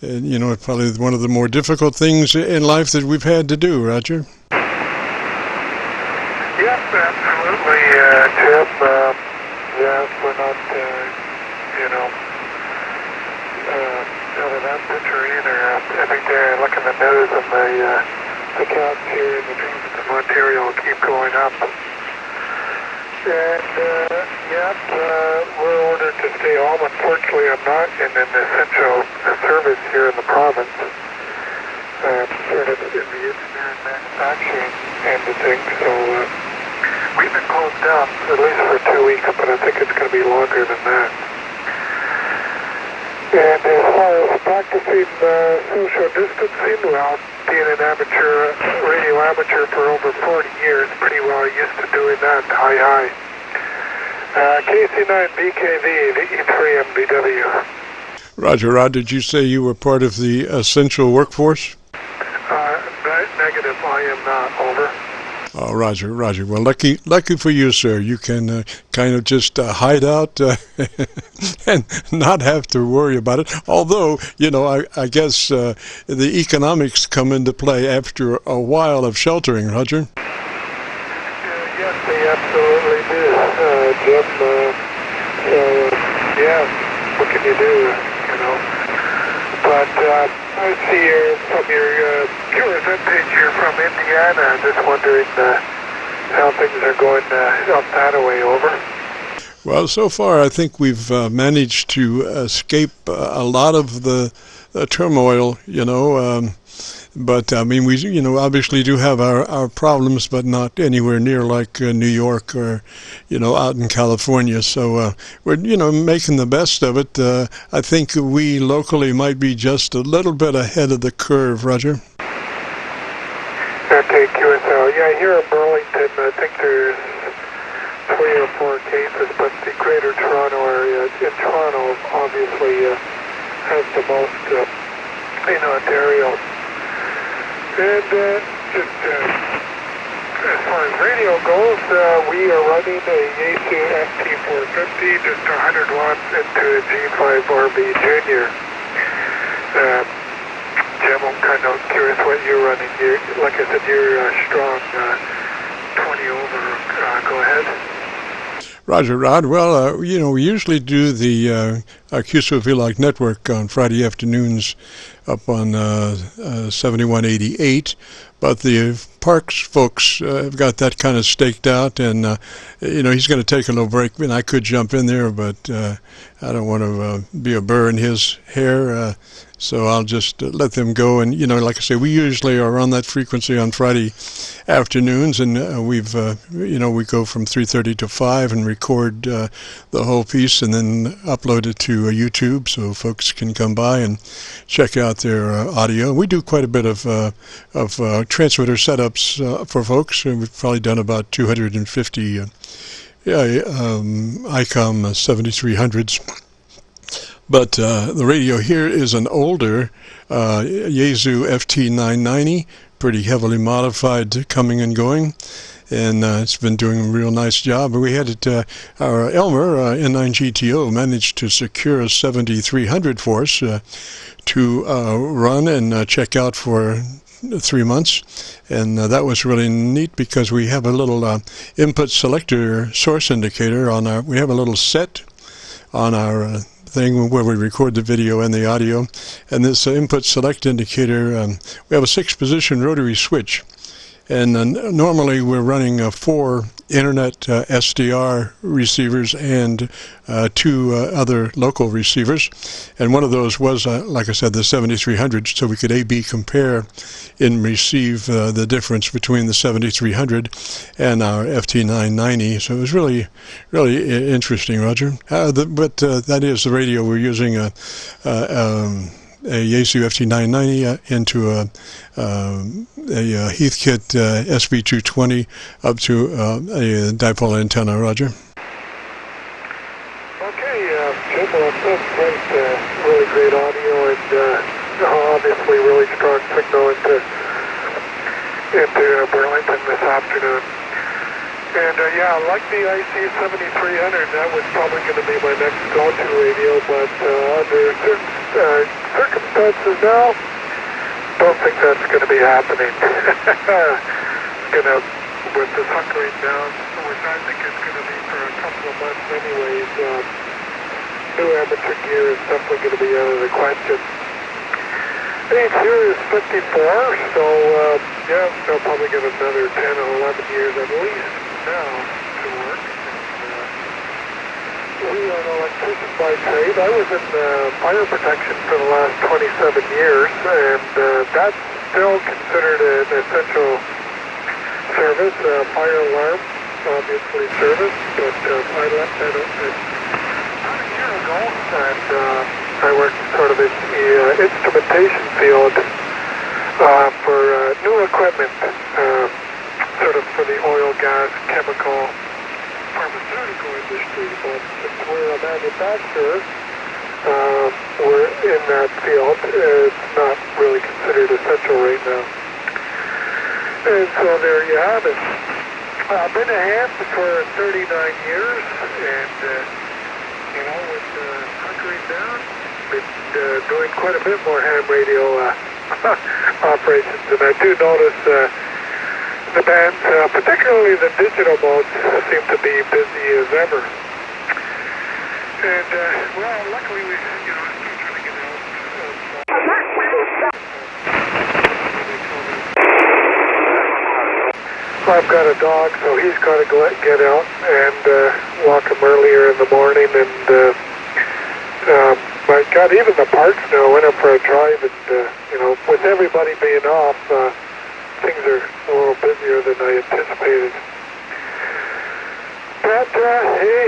And, it's probably one of the more difficult things in life that we've had to do, Roger. Yep, absolutely, Jim. Yes, we're not, out of that picture either. Every day I look in the news and the counts here in the province of Ontario keep going up. And, we're ordered to stay home. Unfortunately, I'm not in an essential service here in the province. Sort of in the engineering manufacturing end of things, so we've been closed down at least for 2 weeks, but I think it's going to be longer than that. And as far as practicing social distancing, well, being an radio amateur for over 40 years, pretty well used to doing that, high. KC9VKV, Ve3Mvw. Roger, did you say you were part of the essential workforce? Negative, I am not. Over. Oh, Roger. Well, lucky for you, sir. You can kind of just hide out and not have to worry about it. Although, I guess the economics come into play after a while of sheltering, Roger. Yes, they absolutely do, Jim. What can you do, But I see you're from your QSO page here from Indiana. Just wondering how things are going up that way. Over. Well, so far I think we've managed to escape a lot of the turmoil, but I mean, we obviously do have our problems, but not anywhere near like New York or out in California. So we're making the best of it. I think we locally might be just a little bit ahead of the curve, Roger. Okay, QSO. Yeah, here in Burlington, I think there's 3 or 4 cases, but the Greater Toronto area, in Toronto, obviously has the most in Ontario. And just as far as radio goes, we are running a Yaesu FT450, just 100 watts into a G5RB Junior. Jim, I'm kind of curious what you're running. Like I said, you're strong 20 over. Go ahead. Roger, Rod. Well, we usually do the QSO-VLOG network on Friday afternoons up on 7188, but the Parks folks have got that kind of staked out, and he's going to take a little break. And I could jump in there, but I don't want to be a burr in his hair, so I'll just let them go. And like I say, we usually are on that frequency on Friday afternoons, and we go from 3:30 to 5 and record the whole piece, and then upload it to YouTube so folks can come by and check out their audio. We do quite a bit of transmitter setups for folks. We've probably done about 250 ICOM 7300s. But the radio here is an older Yaesu FT990, pretty heavily modified, coming and going. And it's been doing a real nice job. We had it, our Elmer, N9GTO, managed to secure a 7300 for us to run and check out for 3 months, and that was really neat because we have a little input selector source indicator on our, we have a little set on our thing where we record the video and the audio, and this input select indicator, we have a 6-position rotary switch, and normally we're running 4 internet SDR receivers and 2 other local receivers, and one of those was, like I said, the 7300, so we could A/B compare and receive the difference between the 7300 and our FT990. So it was really interesting, Roger. But that is the radio we're using. A Yaesu FT990 into a Heathkit SB220 up to a dipole antenna, Roger. Okay, Jim, well, that's great. Really great audio, and obviously really strong signal into Burlington this afternoon. And yeah, like the IC7300, that was probably going to be my next go-to radio, but under certain circumstances now, don't think that's going to be happening. With this hunkering down, which I think is going to be for a couple of months anyways, new amateur gear is definitely going to be out of the question. Age here is 54, so yeah, they'll probably get another 10 or 11 years at least now to work. We are an electrician by trade. I was in fire protection for the last 27 years, and that's still considered an essential service. Fire alarm, obviously service, but I left that open about a year ago, and I worked sort of in the instrumentation field for new equipment, sort of for the oil, gas, chemical, pharmaceutical industry. But since we're a manufacturer, we're in that field. It's not really considered essential right now. And so there you have it. I've been a ham for 39 years, and with hunkering down, been doing quite a bit more ham radio operations. And I do notice the bands, particularly the digital modes, seem to be busy as ever. And well, luckily we, still trying to get out. I've got a dog, so he's got to get out and walk him earlier in the morning. And my God, even the parks now went up for a drive, and with everybody being off, things are a little busier than I anticipated. But hey,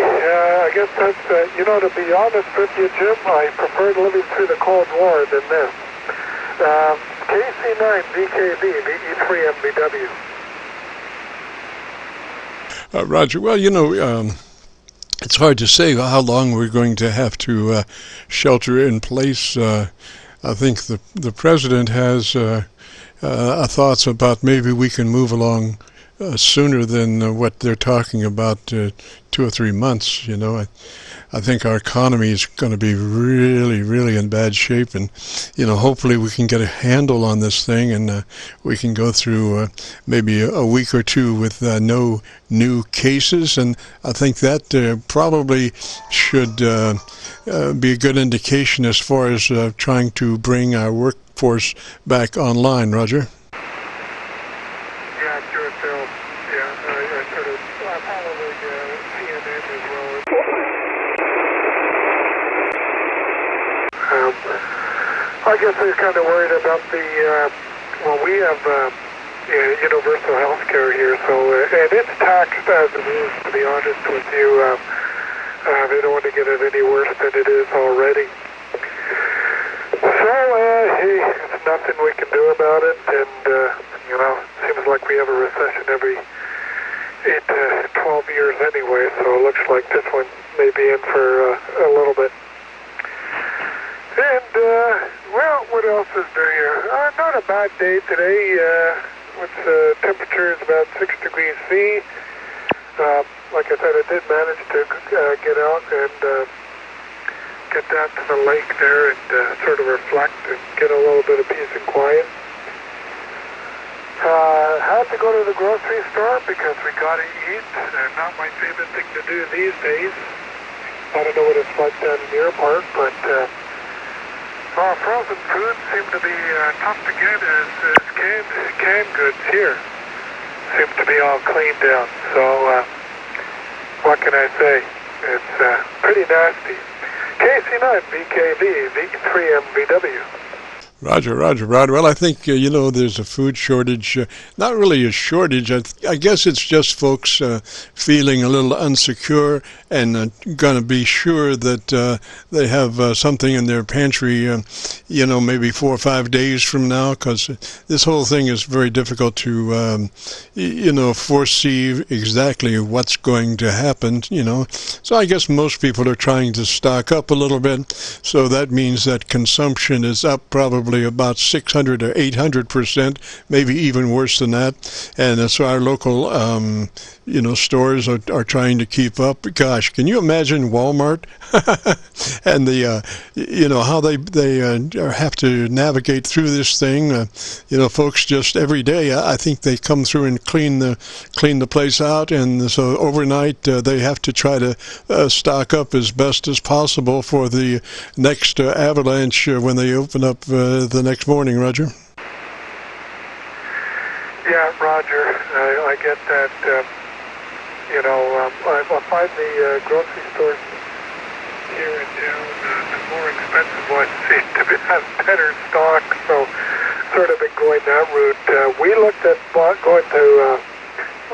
I guess that's to be honest with you, Jim, I preferred living through the Cold War than this. KC9VKV, Ve3Mvw. Roger. Well, it's hard to say how long we're going to have to shelter in place. I think the president has thoughts about maybe we can move along sooner than what they're talking about, 2 or 3 months. I think our economy is going to be really, really in bad shape, and hopefully we can get a handle on this thing, and we can go through maybe a week or two with no new cases, and I think that probably should be a good indication as far as trying to bring our workforce back online. Roger? Yeah, sure, Phil. Yeah, I sort of probably CNN as well. I guess they're kind of worried about we have universal health care here, so, and it's taxed as it is, to be honest with you. They don't want to get it any worse than it is already. So, hey, there's nothing we can do about it, and, seems like we have a recession every 8 to 12 years anyway, so it looks like this one may be in for a little bit. And, well, what else is there here? Not a bad day today. With temperature is about 6 degrees C. Like I said, I did manage to get out and get down to the lake there and sort of reflect and get a little bit of peace and quiet. Had to go to the grocery store because we got to eat. Not my favorite thing to do these days. I don't know what it's like down in your part, but frozen foods seem to be tough to get as canned goods here. Seem to be all cleaned out. So, what can I say? It's pretty nasty. KC9VKV, Ve3Mvw. Roger. Well, I think, there's a food shortage. Not really a shortage. I guess it's just folks feeling a little insecure and going to be sure that they have something in their pantry, maybe 4 or 5 days from now, because this whole thing is very difficult to, foresee exactly what's going to happen, So I guess most people are trying to stock up a little bit. So that means that consumption is up probably probably about 600 or 800%, maybe even worse than that. And so our local, stores are trying to keep up. Gosh, can you imagine Walmart and the, how they have to navigate through this thing? Folks just every day, I think they come through and clean the place out, and so overnight they have to try to stock up as best as possible for the next avalanche when they open up the next morning. Roger? Yeah, Roger. I get that. I find the grocery stores here in town, the more expensive ones seem to have better stock, so sort of been going that route. We looked at going to,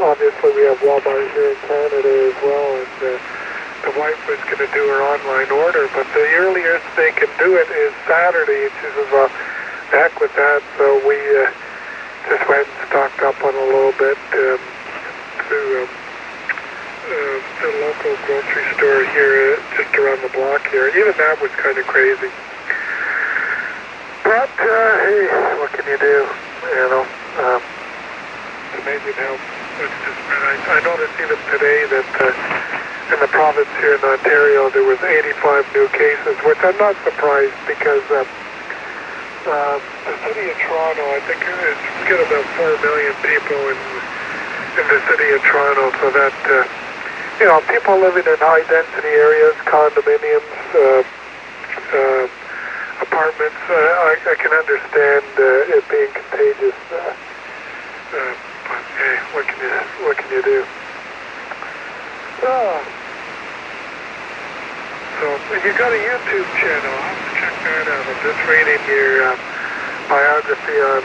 obviously we have Walmart here in Canada as well, and the wife was going to do her online order, but the earliest they can do it is Saturday. She says, well, heck with that, so we just went and stocked up on a little bit through the local grocery store here, just around the block here. Even that was kind of crazy. But, hey, what can you do? It's amazing how it's just been. I noticed even today that in the province here in Ontario there was 85 new cases, which I'm not surprised because the city of Toronto, I think it's got about 4 million people in the city of Toronto, so that people living in high-density areas, condominiums, apartments, I can understand it being contagious. But hey, what can you do? So you got a YouTube channel. I'll have to check that out. I'm just reading your biography on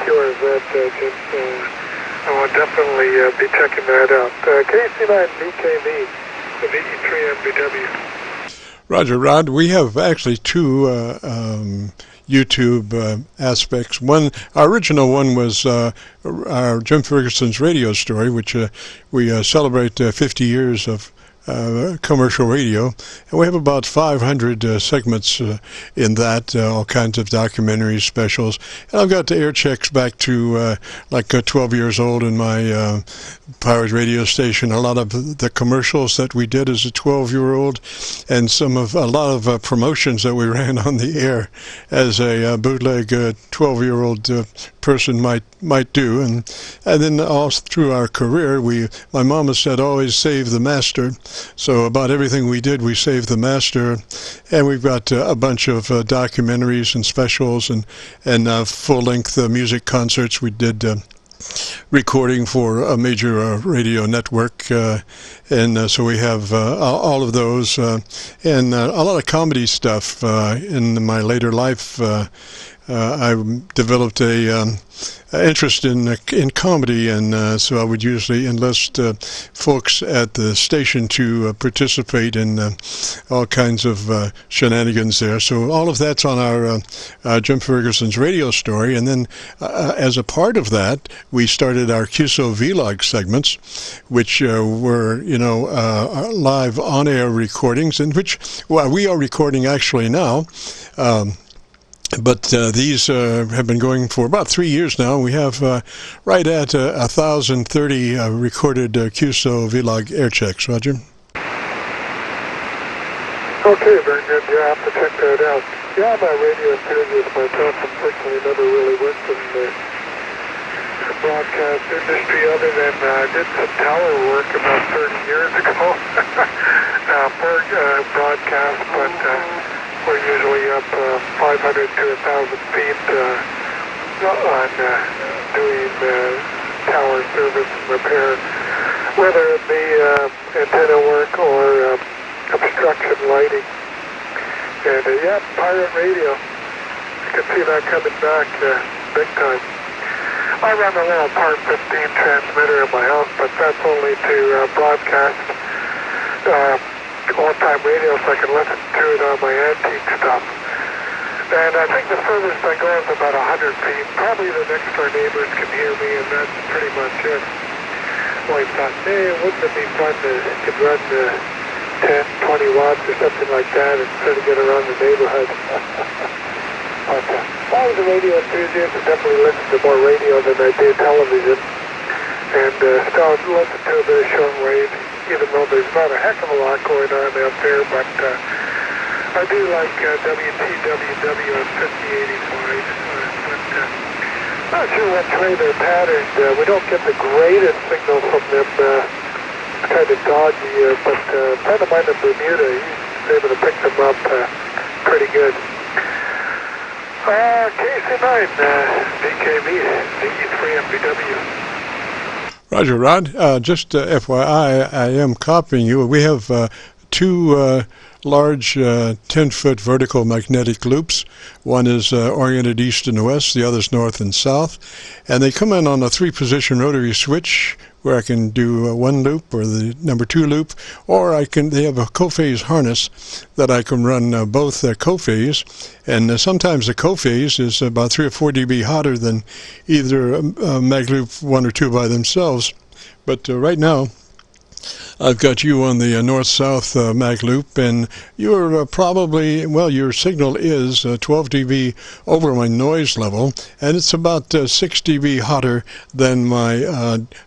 QSO-VLOG. I will definitely be checking that out. KC9VKV, the Ve3Mvw. Roger, Rod. We have actually two YouTube aspects. Our original one was our Jim Ferguson's radio story, which we celebrate 50 years of commercial radio, and we have about 500 segments in that, all kinds of documentaries, specials, and I've got the air checks back to 12 years old in my pirate radio station. A lot of the commercials that we did as a 12-year-old, and a lot of promotions that we ran on the air as a bootleg 12-year-old person might do, and then all through our career, my mama said always save the master. So about everything we did, we saved the master, and we've got a bunch of documentaries and specials and full-length music concerts. We did recording for a major radio network, and so we have all of those, and a lot of comedy stuff. In my later life, I developed a interest in comedy, and so I would usually enlist folks at the station to participate in all kinds of shenanigans there. So all of that's on our Jim Ferguson's radio story, and then as a part of that, we started our QSO-VLOG segments, which were live on-air recordings, in which we are recording actually now. But these have been going for about 3 years now. We have right at 1,030 recorded QSO-VLOG air checks. Roger? Okay, very good. Yeah, I have to check that out. Yeah, I'm a radio enthusiast myself. Unfortunately, never really worked in the broadcast industry other than I did some tower work about 30 years ago for broadcast, but we're usually up 500 to 1,000 feet on doing tower service and repair, whether it be antenna work or obstruction lighting. And yeah, pirate radio. You can see that coming back big time. I run a little Part 15 transmitter in my house, but that's only to broadcast old-time radio, so I can listen to it on my antique stuff. And I think the furthest I go is about 100 feet. Probably the next door neighbors can hear me, and that's pretty much it. Well, I thought, hey, wouldn't it be fun to run 10, 20 watts or something like that and sort of get around the neighborhood? But I was a radio enthusiast and definitely listened to more radio than I did television. And still listen to a bit of shortwave, even though there's not a heck of a lot going on out there. But I do like WTWW at 5085. Not sure what way they're patterned. We don't get the greatest signal from them. It's kind of dodgy, but a friend of mine in Bermuda, he's able to pick them up pretty good. KC9VKV, Ve3Mvw. Roger, Rod. Just FYI, I am copying you. We have two large 10-foot vertical magnetic loops. One is oriented east and west, the other is north and south. And they come in on a 3-position rotary switch where I can do one loop or the number 2 loop, or they have a co-phase harness that I can run both co-phase. And sometimes the co-phase is about 3 or 4 dB hotter than either mag loop 1 or 2 by themselves. But right now, I've got you on the north-south mag loop, and you're probably, well, your signal is 12 dB over my noise level, and it's about 6 dB hotter than my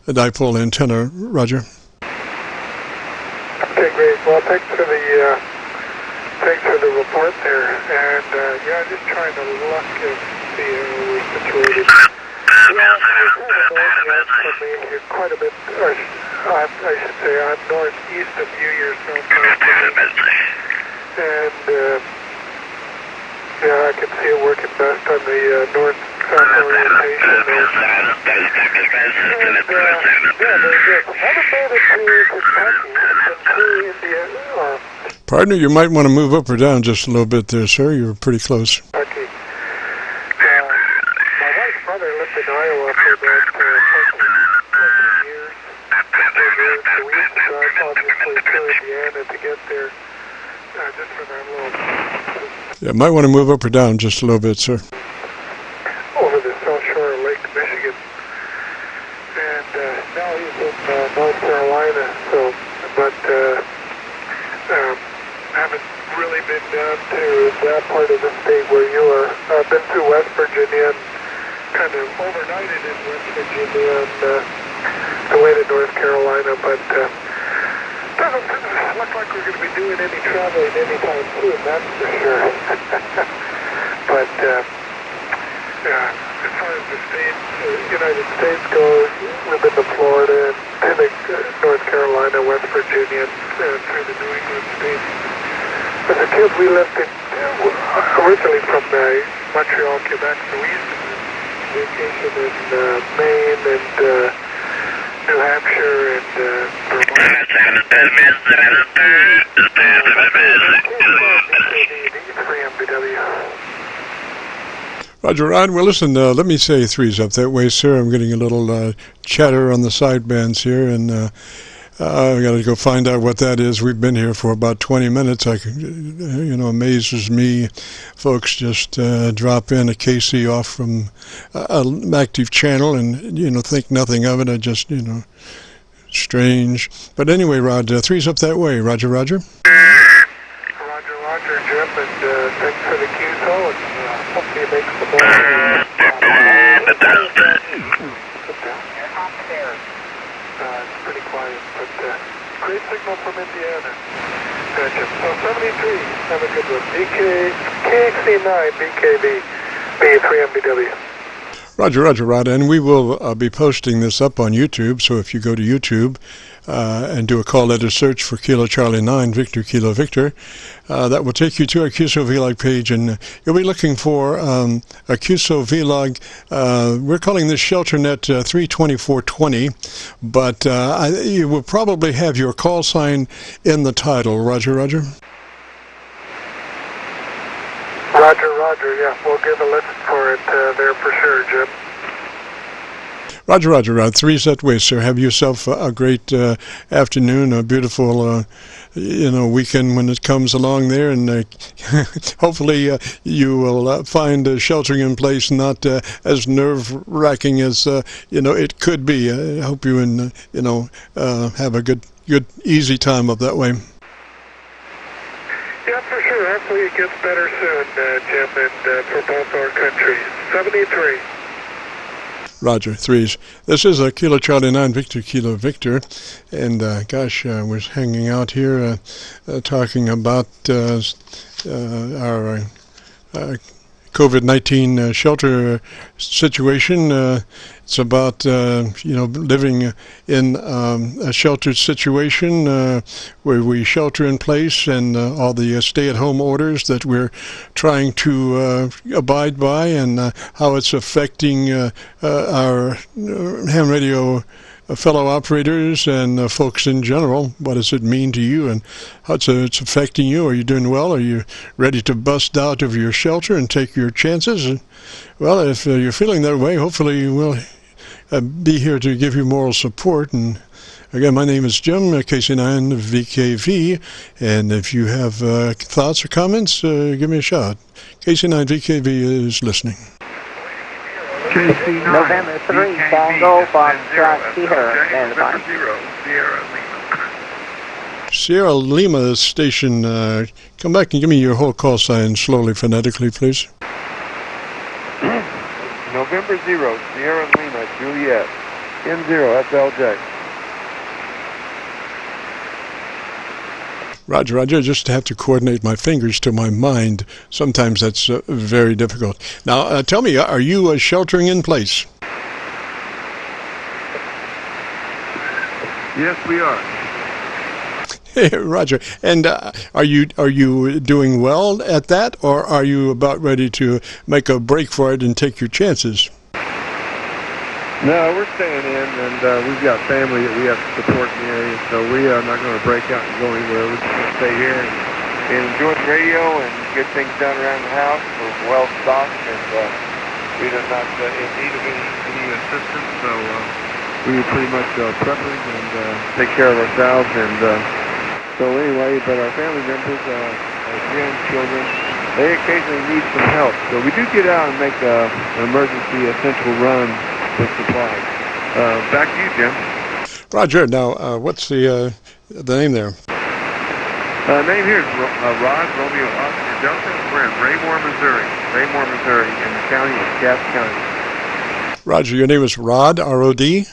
dipole antenna. Roger. Okay, great. Well, thanks for the report there, and yeah, just trying to look and see how we're situated. Yeah, you're quite a bit, or I should say, I'm northeast of you, you're southwest of me. And yeah, I can see it working best on the north-south orientation. And yeah, very good. Haven't made it to Kentucky, to India, Partner, you might want to move up or down just a little bit there, sir. You're pretty close. Kentucky. My wife's brother lived in Iowa for about 20 years. So we used to drive obviously through Indiana to get there, just for that little... Yeah, might want to move up or down just a little bit, sir. Over the south shore of Lake Michigan. And now he's in North Carolina, so, but haven't really been down to that part of the state where you are. I've been through West Virginia and kind of overnighted in West Virginia and the way to North Carolina, but doesn't look like we're going to be doing any traveling anytime soon, that's for sure. But yeah, as far as the states, United States goes, we've been to Florida and North Carolina, West Virginia, and through the New England states. As a kid, we lived originally from Montreal, Quebec, so we used to vacation in Maine and New Hampshire and Vermont. Roger, Rod. Well, listen, let me say threes up that way, sir. I'm getting a little chatter on the sidebands here, and I've got to go find out what that is. We've been here for about 20 minutes. Amazes me. Folks just drop in a KC off from an active channel and, think nothing of it. I just, strange. But anyway, Rod, threes up that way. Roger, Roger. Roger, Jim, and thanks for the QSO, and hopefully you make some more. It's pretty quiet, but great signal from Indiana. Gotcha. So 73, have a good one. KC9VKV, Ve3Mvw. Roger, Rod, and we will be posting this up on YouTube, so if you go to YouTube and do a call letter search for Kilo Charlie 9, Victor Kilo Victor, that will take you to our QSO-VLOG page, and you'll be looking for a QSO-VLOG. We're calling this ShelterNet 32420, but you will probably have your call sign in the title. Roger. Roger, yeah, we'll give a listen for it there for sure, Jim. Roger, Rod. Threes that way, sir. Have yourself a great afternoon, a beautiful, weekend when it comes along there, and hopefully you will find sheltering in place not as nerve-wracking as it could be. I hope you have a good, easy time up that way. Yeah, for sure. Hopefully you gets better soon, Jim, and for both our countries. 73. Roger, threes. This is a Kilo Charlie 9 Victor Kilo Victor, and gosh, we're hanging out here talking about our COVID-19 shelter situation. It's about living in a sheltered situation where we shelter in place, and all the stay-at-home orders that we're trying to abide by, and how it's affecting our ham radio fellow operators and folks in general. What does it mean to you, and how it's affecting you? Are you doing well? Are you ready to bust out of your shelter and take your chances? And, well, if you're feeling that way, hopefully we'll be here to give you moral support. And again, my name is Jim, KC9VKV, and if you have thoughts or comments, give me a shout. KC9VKV is listening. KC9 November 3, Tango, Foxtrot, Sierra, November 0, Sierra Lima. Sierra Lima station, come back and give me your whole call sign slowly, phonetically, please. November 0, Sierra Lima, Juliet, N0Slj. Roger, Roger. I just have to coordinate my fingers to my mind. Sometimes that's very difficult. Now, tell me, are you sheltering in place? Yes, we are. Roger. And are you doing well at that, or are you about ready to make a break for it and take your chances? No, we're staying in, and we've got family that we have to support in the area, so we are not going to break out and go anywhere. We're just going to stay here and enjoy the radio and get things done around the house. We're well stocked, and we are not in need of any assistance, so we pretty much preppers and take care of ourselves. And so anyway, but our family members, our grandchildren, they occasionally need some help. So we do get out and make an emergency essential run with supplies. Back to you, Jim. Roger. Now, what's the name there? Name here is Rod, Romeo, Oscar, Delta. We're in Raymore, Missouri, in the county of Cass County. Roger, your name is Rod, R-O-D?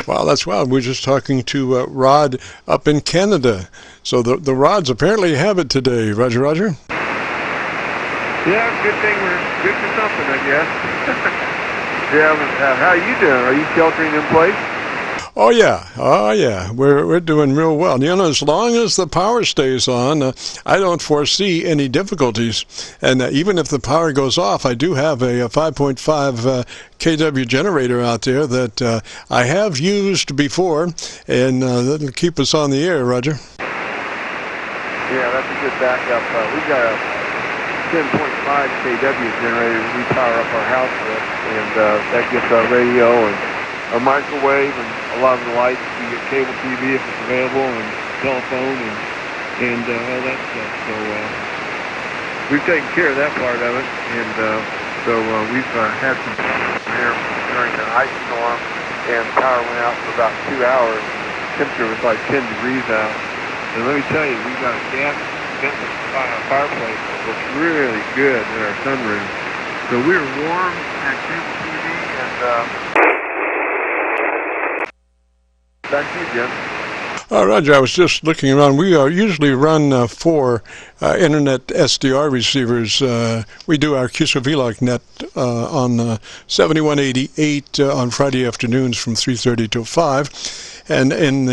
Wow, that's wild. We're just talking to Rod up in Canada. So the Rods apparently have it today. Roger, Roger. Yeah, good thing we're good for something, I guess. Yeah, how are you doing? Are you sheltering in place? Oh yeah. We're doing real well. You know, as long as the power stays on, I don't foresee any difficulties. And even if the power goes off, I do have a 5.5 kW generator out there that I have used before, and that'll keep us on the air. Roger. Yeah, that's a good backup. We've got a 10.5 kW generator we power up our house with, and that gets our radio and our microwave and a lot of the lights. We get cable TV if it's available, and telephone and all that stuff. So we've taken care of that part of it, and so we've had some here during the ice storm, and power went out for about 2 hours. Temperature was like 10 degrees out, and let me tell you, we've got a gas ventless fireplace that looks really good in our sunroom. So we're warm at cable TV, and back to you, Jim. Roger, I was just looking around. We usually run 4 internet SDR receivers. We do our QSO-VLOG net on 7188 on Friday afternoons from 3:30 till 5. And in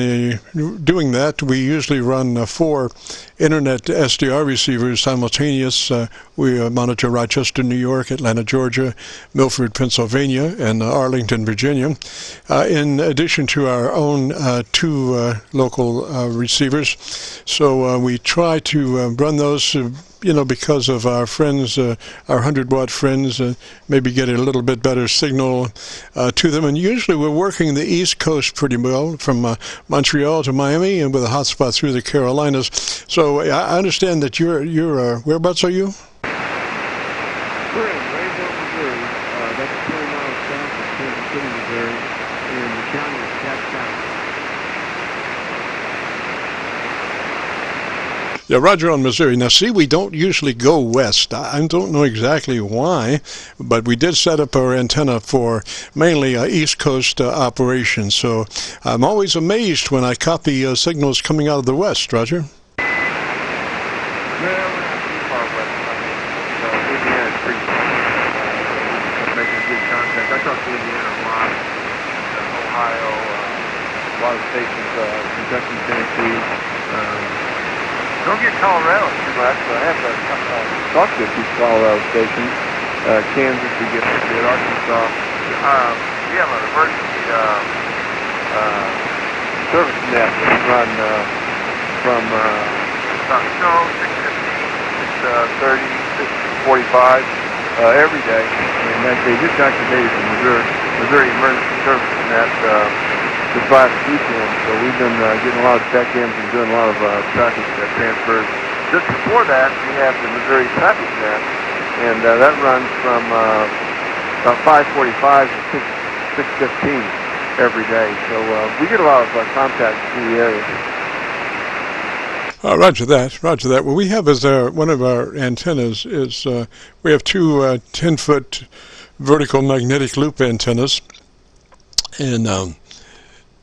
doing that, we usually run 4 internet SDR receivers simultaneous. We monitor Rochester, New York, Atlanta, Georgia, Milford, Pennsylvania, and Arlington, Virginia, in addition to our own 2 local receivers. So we try to run those, because of our friends, our 100-watt friends, maybe get a little bit better signal to them. And usually we're working the East Coast pretty well, from Montreal to Miami, and with a hotspot through the Carolinas. So I understand that you're whereabouts are you? We're in Raymore, Missouri. That's 20 miles south of Kansas City, Missouri, in the county of Cass County. Yeah, Roger on Missouri. Now, see, we don't usually go west. I don't know exactly why, but we did set up our antenna for mainly East Coast operations. So I'm always amazed when I copy signals coming out of the west, Roger. Well, we're not too far west. Indiana is pretty making good contact. I talk to Indiana a lot, Ohio, a lot of stations, Kentucky, Tennessee. Don't get Colorado too much, but I have to talk to a few Colorado stations. Kansas, we get Arkansas. We have an emergency service net that run from about 6:15, 6:30, 6:45 every day, and that they just activated the Missouri Emergency Service net this last weekend. So we've been getting a lot of check-ins and doing a lot of traffic transfers. Just before that, we have the Missouri Traffic Net, and that runs from about 5:45 to 6:15 every day. So we get a lot of contact through the area. Roger that. Roger that. What we have as one of our antennas is we have two 10-foot vertical magnetic loop antennas, and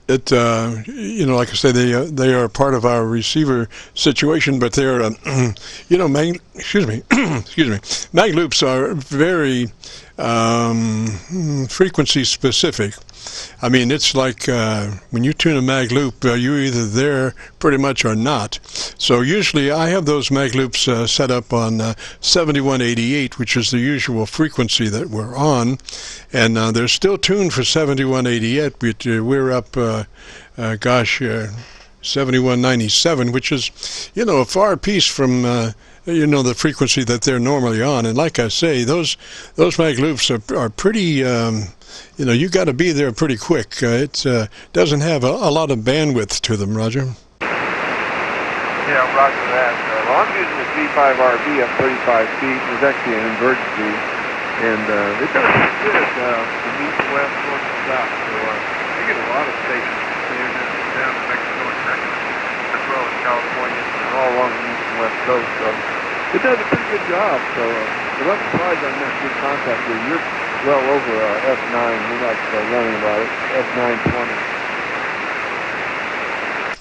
it like I say, they are part of our receiver situation, but they're mag loops are very frequency specific. I mean, it's like when you tune a mag loop, you're either there pretty much or not. So usually I have those mag loops set up on 7188, which is the usual frequency that we're on, and they're still tuned for 7188, but we're up 7197, which is, a far piece from the frequency that they're normally on. And like I say, those mag loops are pretty you got to be there pretty quick. It doesn't have a lot of bandwidth to them, Roger. Yeah, Roger that. Well, I'm using the G5RB at 35 feet. It was actually an inverted G, and it does good from east, west, north, and south. So you get a lot of stations down to Mexico and Texas, as well as California, and all along the east and west coast. So it does a pretty good job. So I'm surprised I'm not good contact with you. You're well over F9. We're like running about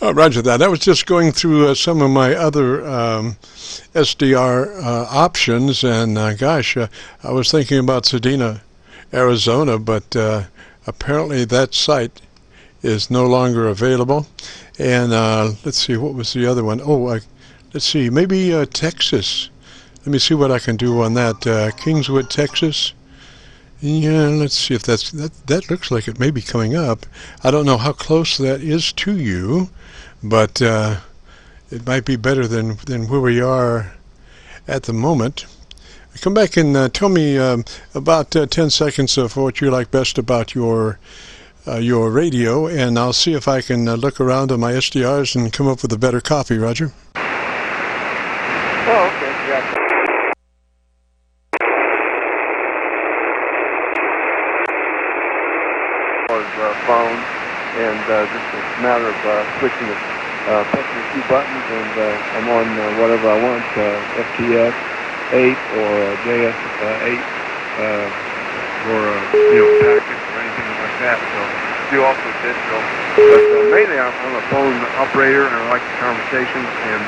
F920. Roger that. I was just going through some of my other SDR options, and I was thinking about Sedina, Arizona, but apparently that site is no longer available. And let's see, what was the other one? Let's see, maybe Texas. Let me see what I can do on that. Kingswood, Texas. Yeah, let's see if that looks like it may be coming up. I don't know how close that is to you, but it might be better than where we are at the moment. Come back and tell me about 10 seconds of what you like best about your radio, and I'll see if I can look around on my SDRs and come up with a better copy, Roger. Oh, okay, yeah. Phone, and just a matter of switching it, pressing a few buttons, and I'm on whatever I want, FTS 8 or JS 8 or packets or anything like that. So do also digital, but mainly I'm a phone operator, and I like the conversations and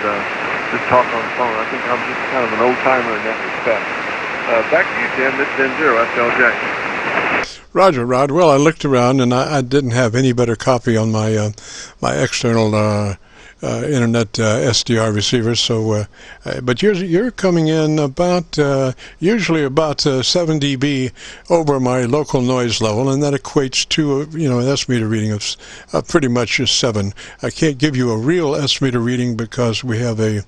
just talk on the phone. I think I'm just kind of an old timer in that respect. Back to you, Tim. This is N0Slj. Roger, Rod. Well, I looked around and I didn't have any better copy on my my external internet SDR receivers. So, but you're coming in about usually about 7 dB over my local noise level, and that equates to an S-meter reading of pretty much just 7. I can't give you a real S-meter reading because we have a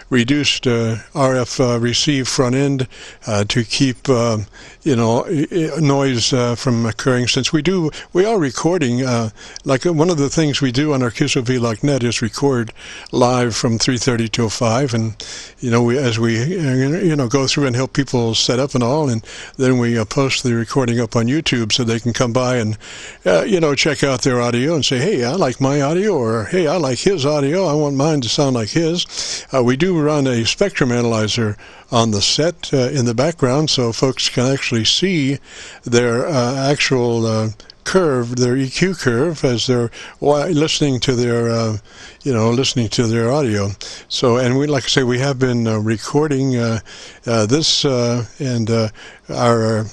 reduced RF receive front end to keep noise from occurring. Since we are recording, like one of the things we do on our QSO-VLOG net is record record live from 3:30 till 5, and as we go through and help people set up and all, and then we post the recording up on YouTube so they can come by and check out their audio and say, hey, I like my audio, or hey, I like his audio, I want mine to sound like his. We do run a spectrum analyzer on the set in the background, so folks can actually see their actual curve, their EQ curve, as they're listening to their audio. So, and we, like I say, we have been recording this and our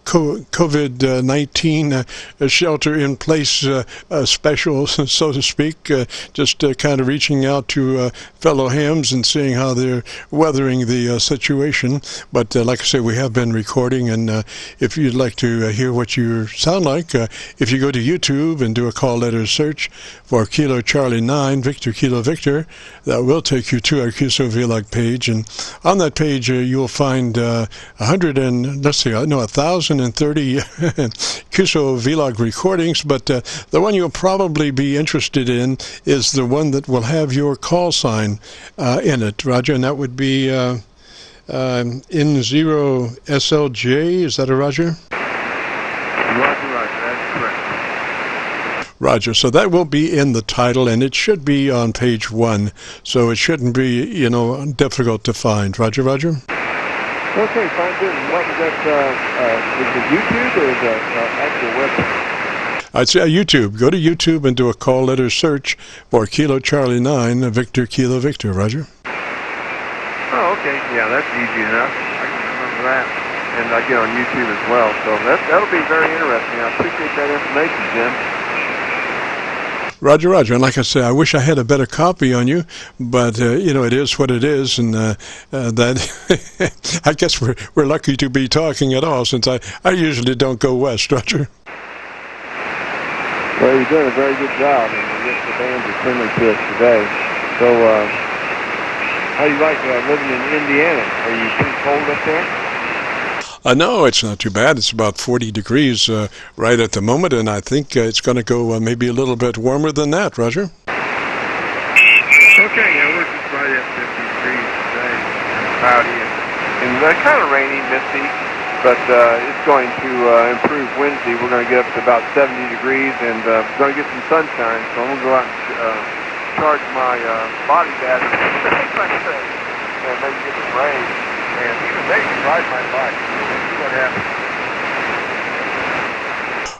COVID-19 shelter-in-place special, so to speak, just kind of reaching out to fellow hams and seeing how they're weathering the situation. But like I say, we have been recording, and if you'd like to hear what you sound like, if you go to YouTube and do a call letter search for Kilo Charlie 9, Victor Kilo Victor, that will take you to our QSO-VLOG page, and on that page you'll find 1,030 QSO-VLOG recordings, but the one you'll probably be interested in is the one that will have your call sign in it, Roger, and that would be N0Slj. Is that a Roger? Roger, that's correct. Roger, so that will be in the title, and it should be on page 1, so it shouldn't be, difficult to find. Roger, Roger? Okay, fine, good. What is that, is it YouTube or is it actual website? I'd say YouTube. Go to YouTube and do a call letter search for Kilo Charlie 9, Victor Kilo Victor. Roger? Oh, okay. Yeah, that's easy enough. I can remember that. And I get on YouTube as well. So that'll be very interesting. I appreciate that information, Jim. Roger, Roger. And like I say, I wish I had a better copy on you, but, it is what it is, and that I guess we're lucky to be talking at all, since I usually don't go west, Roger. Well, you're doing a very good job, and the bands are friendly to us today. So, how do you like living in Indiana? Are you pretty cold up there? No, it's not too bad. It's about 40 degrees right at the moment, and I think it's going to go maybe a little bit warmer than that, Roger. Okay, yeah, we're just right at 50 degrees today. Cloudy and kind of rainy, misty, but it's going to improve Wednesday. We're going to get up to about 70 degrees, and we're going to get some sunshine, so I'm going to go out and charge my body battery and maybe get some rain, and even maybe ride my bike. See what happens.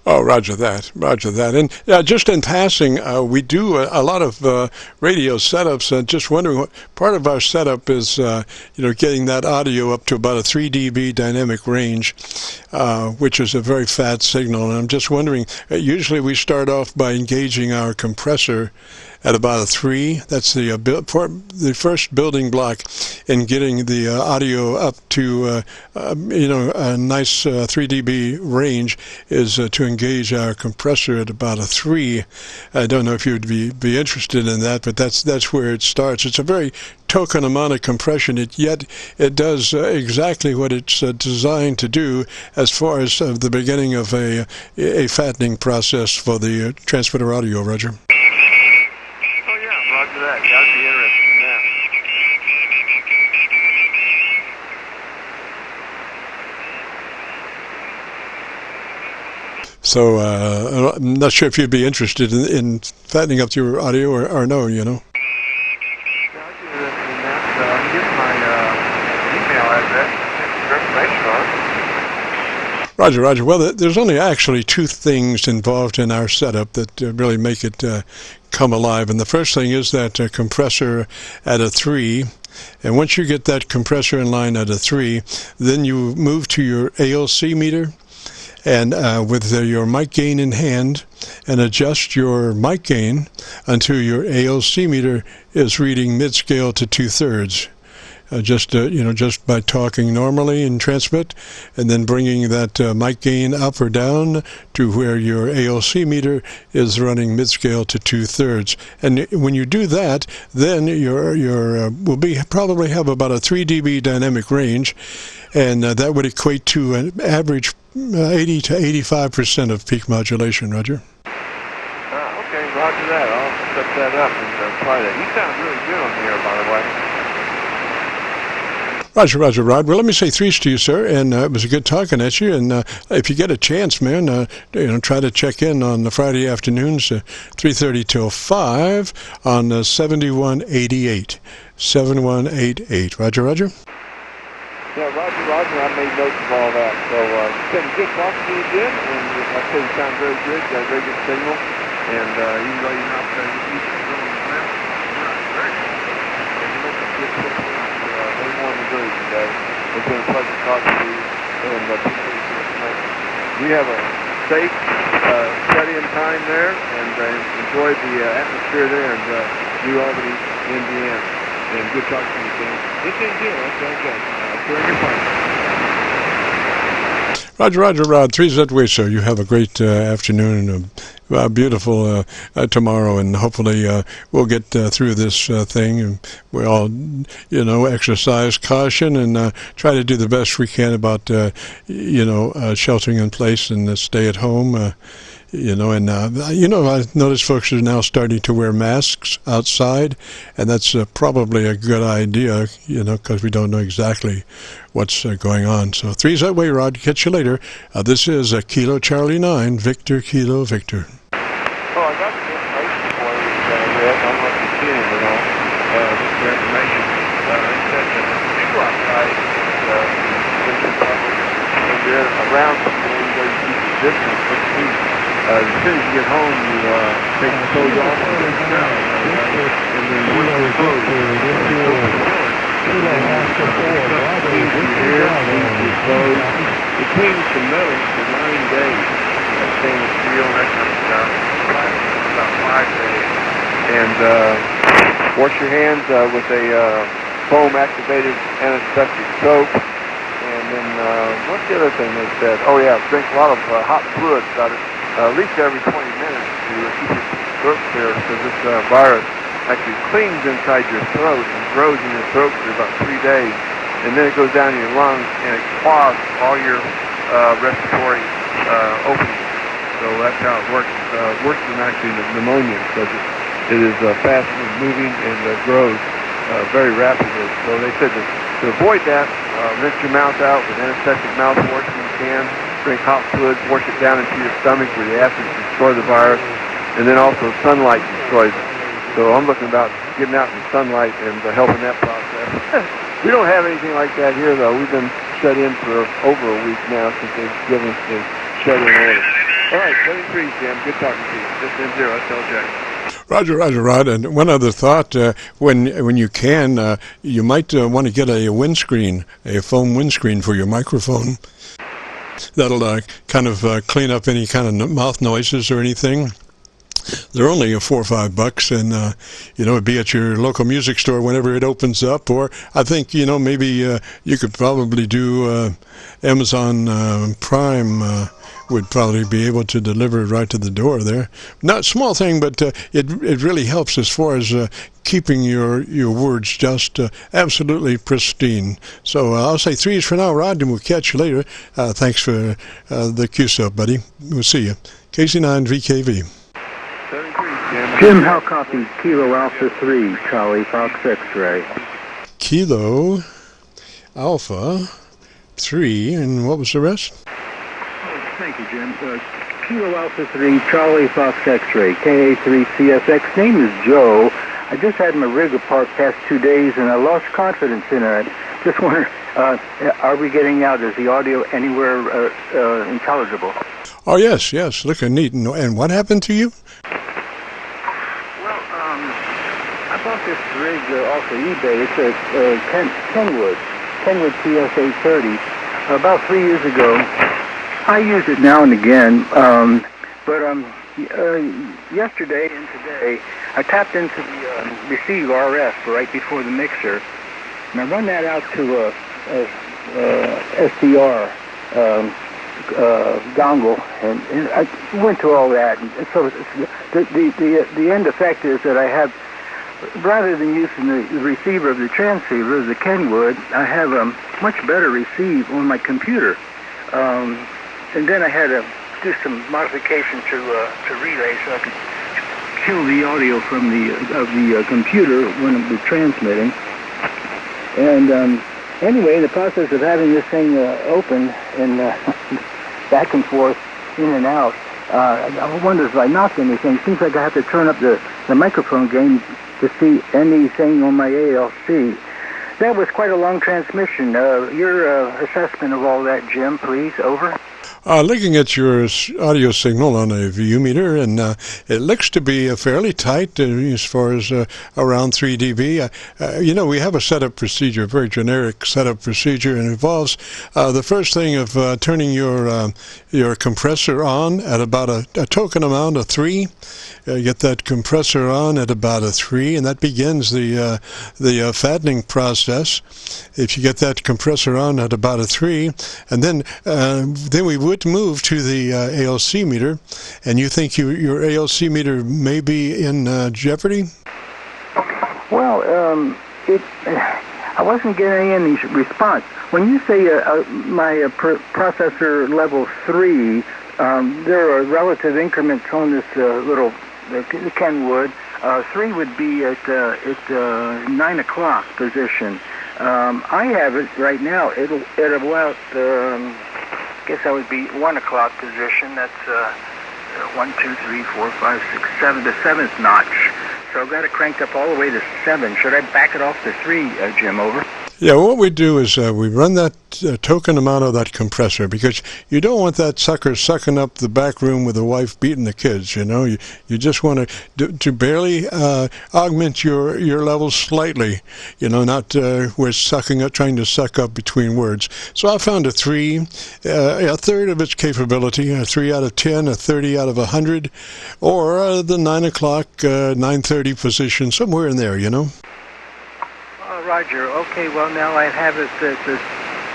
Oh, roger that, Roger that. And just in passing, we do a lot of radio setups. Just wondering what part of our setup is, getting that audio up to about a 3 dB dynamic range, which is a very fat signal. And I'm just wondering, usually we start off by engaging our compressor at about a 3. That's the first building block in getting the audio up to a nice 3 dB range is to engage our compressor at about a 3. I don't know if you'd be interested in that, but that's where it starts. It's a very token amount of compression, yet it does exactly what it's designed to do as far as the beginning of a fattening process for the transmitter audio, Roger. That. That'd be interesting in that. So I'm not sure if you'd be interested in fattening up your audio or no, Yeah, I'd be interested in that. I can get my email address and get your information on it. Roger, Roger. Well, there's only actually 2 things involved in our setup that really make it come alive. And the first thing is that compressor at a 3. And once you get that compressor in line at a 3, then you move to your ALC meter and with your mic gain in hand, and adjust your mic gain until your ALC meter is reading mid-scale to 2/3. Just by talking normally in transmit, and then bringing that mic gain up or down to where your ALC meter is running mid-scale to 2/3. And when you do that, then your will probably have about a 3 dB dynamic range, and that would equate to an average 80 to 85% of peak modulation. Roger. Okay, roger that. set that up and try that. You sound really good on the air, by the way. Roger, Roger, Rod. Well, let me say threes to you, sir, and it was good talking at you. And if you get a chance, man, try to check in on the Friday afternoons, 3:30 till 5 on 7188. 7188. Roger, Roger. Yeah, Roger, Roger. I made notes of all that. So it's been good talking to you again, and like I said, you sound very good. You got a very good signal, and even though you're not very easy to go on the ground, you're not very good. And you make some good signals. They won the grade today. It's been a pleasure talking to you, and appreciate your information. We have a safe study-in time there, and enjoy the atmosphere there in New Albany, Indiana. And good talking to you, Sam. It's in here. That's okay. During your phone. Roger, Roger, Rod. Three's that way, sir. You have a great afternoon and a beautiful tomorrow, and hopefully we'll get through this thing. And we all, exercise caution and try to do the best we can about, sheltering in place and stay at home. I notice folks are now starting to wear masks outside, and that's probably a good idea, because we don't know exactly what's going on. So three's that way, Rod. Catch you later. This is Kilo Charlie 9, Victor Kilo Victor. Oh, I got some information for you, Red. I don't know if you've seen it at all. Just for information. It said that the people outside, and they're around people, you keep your distance 6 feet. As soon as you get home, you take the clothes off and then once you're closed, you open the door. It cleans the metal for 9 days. Stainless steel, that kind of stuff. Plastic for about 5 days. And wash your hands with a foam-activated antiseptic soap. And then what's the other thing they said? Oh yeah, drink a lot of hot fluids about it. At least every 20 minutes to keep your throat clear, because this virus actually clings inside your throat and grows in your throat for about 3 days, and then it goes down in your lungs and it clogs all your respiratory openings. So that's how it works. Worse than actually pneumonia, because it is fast moving and grows very rapidly. So they said that to avoid that, rinse your mouth out with antiseptic mouthwash when you can. Drink hot fluids, wash it down into your stomach where the acids destroy the virus, and then also sunlight destroys it. So I'm looking about getting out in the sunlight and helping that process. We don't have anything like that here, though. We've been shut in for over a week now since they've given us the shut-in order. All right, 73, Jim. Good talking to you. This is N0Slj. Roger, Roger, Rod. And one other thought, when you can, you might want to get a windscreen, a foam windscreen for your microphone. That'll kind of clean up any kind of mouth noises or anything. They're only $4 or $5, and it'd be at your local music store whenever it opens up. Or I think maybe you could probably do Amazon Prime. Would probably be able to deliver it right to the door there. Not a small thing, but it really helps as far as keeping your words just absolutely pristine. So I'll say threes for now, Rod, and we'll catch you later. Thanks for the QSO, buddy. We'll see you. KC9VKV. Jim, how copy Kilo Alpha 3, Charlie Fox X-ray? Kilo Alpha 3, and what was the rest? Thank you, Jim. Kilo Alpha 3, Charlie Fox X-ray, Ka3Cfx. Name is Joe. I just had my rig apart past 2 days, and I lost confidence in it. I just wonder, are we getting out? Is the audio anywhere intelligible? Oh, yes. Looking neat. And what happened to you? Well, I bought this rig off of eBay. It's a Kenwood PSA30 about 3 years ago. I use it now and again, but yesterday and today I tapped into the receive RF right before the mixer, and I run that out to SDR dongle, and I went through all that. And so the end effect is that I have, rather than using the receiver of the transceiver, the Kenwood, I have a much better receive on my computer. And then I had to do some modification to relay so I could kill the audio from the computer when it was transmitting. And anyway, in the process of having this thing open and back and forth, in and out, I wonder if I knocked anything. Seems like I have to turn up the microphone gain to see anything on my ALC. That was quite a long transmission. Your assessment of all that, Jim, please. Over. Looking at your audio signal on a VU meter, and it looks to be fairly tight as far as around 3 dB. We have a setup procedure, a very generic setup procedure, and it involves the first thing of turning your compressor on at about a token amount of 3. Get that compressor on at about a 3, and that begins the fattening process. If you get that compressor on at about a 3, and then we would move to the ALC meter, and you think your ALC meter may be in jeopardy? Well, I wasn't getting any response. When you say my processor level 3, there are relative increments on this little Kenwood. 3 would be at 9 o'clock position. I have it right now at about, I guess that would be 1 o'clock position. That's 1, 2, 3, 4, 5, 6, 7, the 7th notch. So I've got it cranked up all the way to 7. Should I back it off to 3, Jim? Over. Yeah, what we do is we run that token amount of that compressor, because you don't want that sucker sucking up the back room with the wife beating the kids. You just want to barely augment your levels slightly. Not we're sucking up, trying to suck up between words. So I found a 3, a third of its capability, a 3 out of 10, a 30 out of 100, or the 9 o'clock, 9:30 position, somewhere in there. Roger. Okay, well, now I have it at the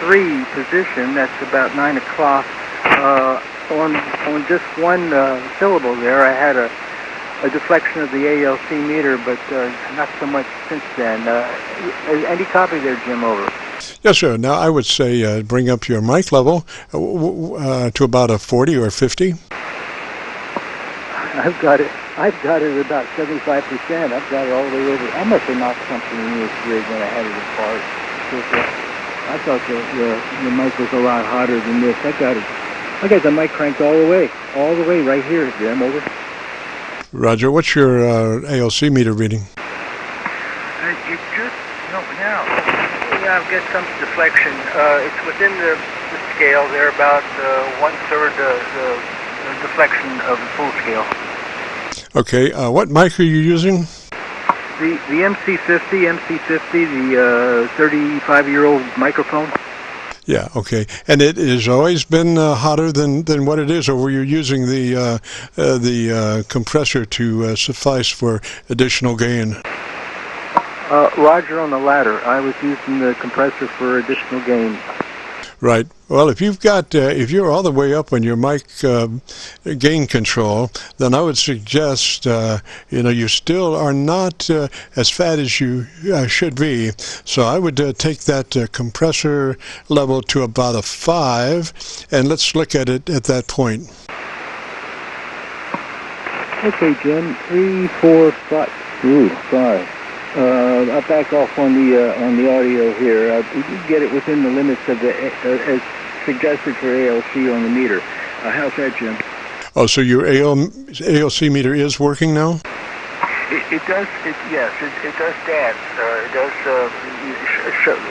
3 position. That's about 9 o'clock. On just one syllable there, I had a deflection of the ALC meter, but not so much since then. Any copy there, Jim? Over. Yes, sir. Now, I would say bring up your mic level to about a 40 or 50. I've got it at about 75%. I've got it all the way over. I must have knocked something in this rig when I had it apart. I thought the mic was a lot hotter than this. I got the mic cranked all the way right here, Jim. Over. Roger. What's your ALC meter reading? It just now. Yeah, I've got some deflection. It's within the scale. They're about 1/3 the deflection of the full scale. Okay, what mic are you using? The MC50, the 35-year-old microphone. Yeah, okay. And it has always been hotter than what it is, or were you using the compressor to suffice for additional gain? Roger on the latter. I was using the compressor for additional gain. Right. Well, if you're all the way up on your mic gain control, then I would suggest, you still are not as fat as you should be. So I would take that compressor level to about a 5, and let's look at it at that point. Okay, Jim. 3, 4, 5. Ooh, 5. I'll back off on the audio here. You get it within the limits of as suggested for ALC on the meter. How's that, Jim? Oh, so your ALC meter is working now? It does. Yes, it does dance. It does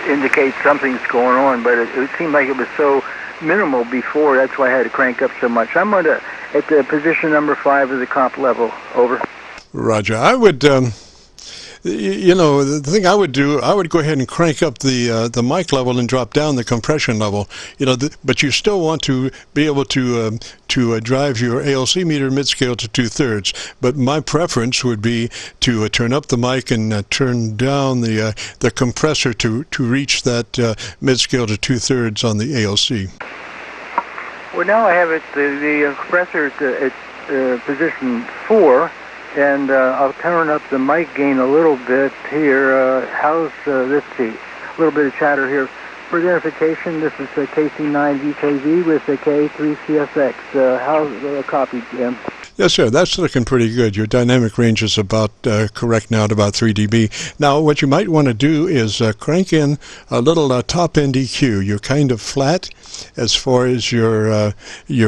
indicate something's going on, but it seemed like it was so minimal before. That's why I had to crank up so much. I'm at the position number 5 of the comp level. Over. Roger. I would. The thing I would do, I would go ahead and crank up the mic level and drop down the compression level. But you still want to be able to drive your ALC meter mid-scale to 2/3. But my preference would be to turn up the mic and turn down the compressor to reach that mid-scale to 2/3 on the ALC. Well, now I have it the compressor at position 4. And I'll turn up the mic gain a little bit here. How's this? A little bit of chatter here. For identification, this is the KC9VKV with the Ka3Cfx. How's the copy, Jim? Yes, sir. That's looking pretty good. Your dynamic range is about correct now at about 3 dB. Now, what you might want to do is crank in a little top-end EQ. You're kind of flat as far as your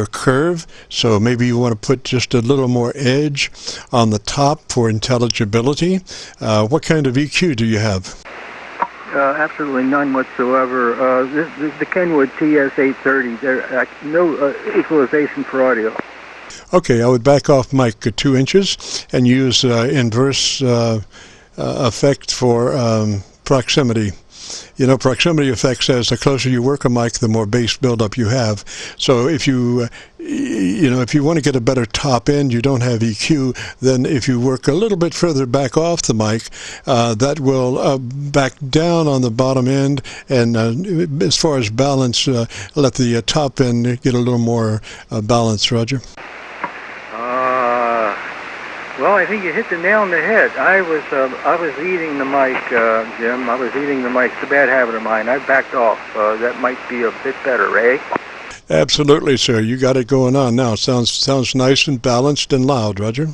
curve, so maybe you want to put just a little more edge on the top for intelligibility. What kind of EQ do you have? Absolutely none whatsoever. The Kenwood TS830. There no equalization for audio. Okay, I would back off mic 2 inches and use inverse effect for proximity. You know, proximity effect says the closer you work a mic, the more bass buildup you have. So if you if you want to get a better top end, you don't have EQ, then if you work a little bit further back off the mic, that will back down on the bottom end, and as far as balance, let the top end get a little more balance, Roger. Well, I think you hit the nail on the head. I was eating the mic, Jim. I was eating the mic. It's a bad habit of mine. I backed off. That might be a bit better, eh? Absolutely, sir. You got it going on now. Sounds nice and balanced and loud, Roger.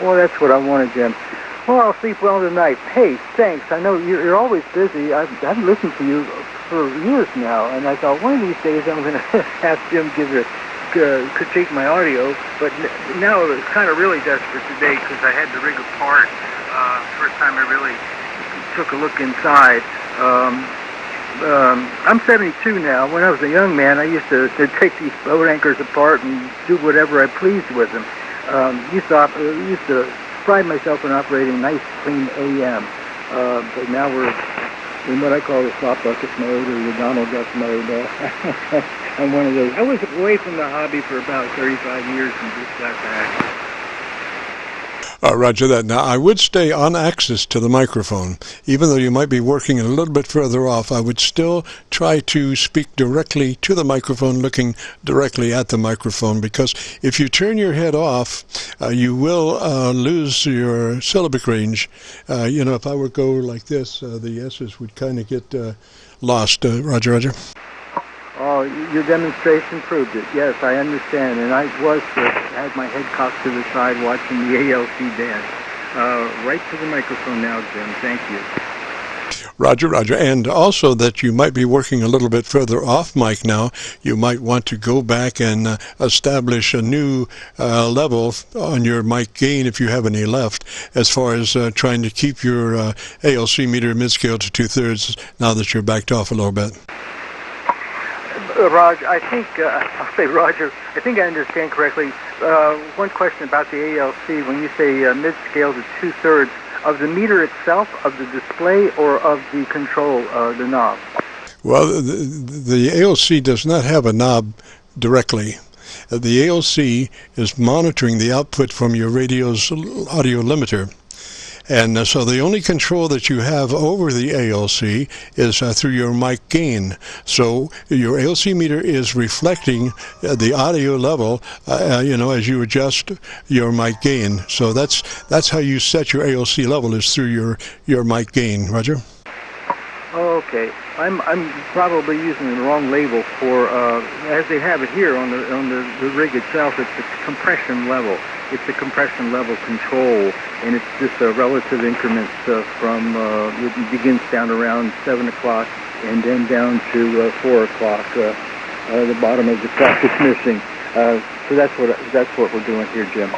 Well, that's what I wanted, Jim. Well, I'll sleep well tonight. Hey, thanks. I know you're always busy. I've listened to you for years now, and I thought one of these days I'm going to have Jim give it critique my audio, but now I was kind of really desperate today because I had to rig apart. First time I really took a look inside. I'm 72 now. When I was a young man, I used to take these boat anchors apart and do whatever I pleased with them. Used to pride myself in operating nice, clean AM. But now we're in what I call the slop bucket mode or the Donald Duck mode. I'm one of those. I was away from the hobby for about 35 years and just got back. Roger that. Now, I would stay on axis to the microphone. Even though you might be working a little bit further off, I would still try to speak directly to the microphone, looking directly at the microphone, because if you turn your head off, you will lose your syllabic range. If I were to go like this, the S's would kind of get lost. Roger. Oh, your demonstration proved it. Yes, I understand. And I had my head cocked to the side watching the ALC dance. Right to the microphone now, Jim. Thank you. Roger. And also that you might be working a little bit further off mic now. You might want to go back and establish a new level on your mic gain, if you have any left, as far as trying to keep your ALC meter mid-scale to 2/3 now that you're backed off a little bit. Roger, I think, I'll say Roger, I think I understand correctly. One question about the ALC, when you say mid-scale to 2/3, of the meter itself, of the display, or of the control, the knob? Well, the ALC does not have a knob directly. The ALC is monitoring the output from your radio's audio limiter. And so the only control that you have over the ALC is through your mic gain. So your ALC meter is reflecting the audio level, as you adjust your mic gain. So that's how you set your ALC level, is through your mic gain. Roger? Okay. I'm probably using the wrong label for, as they have it here on the rig itself, it's the compression level. It's the compression level control, and it's just relative increments from, it begins down around 7 o'clock and then down to 4 o'clock. The bottom of the clock is missing. So that's what we're doing here, Jim.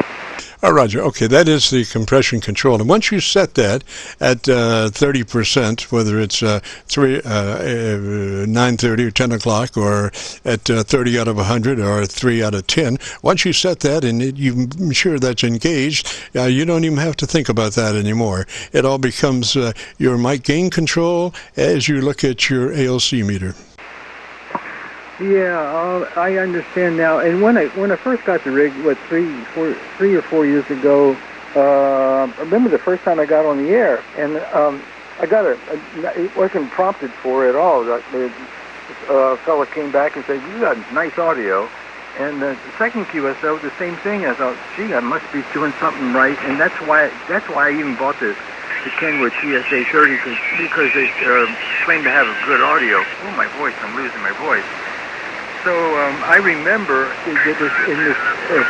Roger. Okay, that is the compression control. And once you set that at 30%, whether it's 9:30 or 10 o'clock, or at 30 out of 100 or 3 out of 10, once you set that and you're sure that's engaged, you don't even have to think about that anymore. It all becomes your mic gain control as you look at your ALC meter. Yeah, I understand now. And when I first got the rig, 3 or 4 years ago, I remember the first time I got on the air, and I got it wasn't prompted for at all. A fella came back and said, "You got nice audio." And the second QSO, the same thing. I thought, "Gee, I must be doing something right," and that's why I even bought the Kenwood TS830 because they claim to have a good audio. Oh, my voice! I'm losing my voice. So I remember in this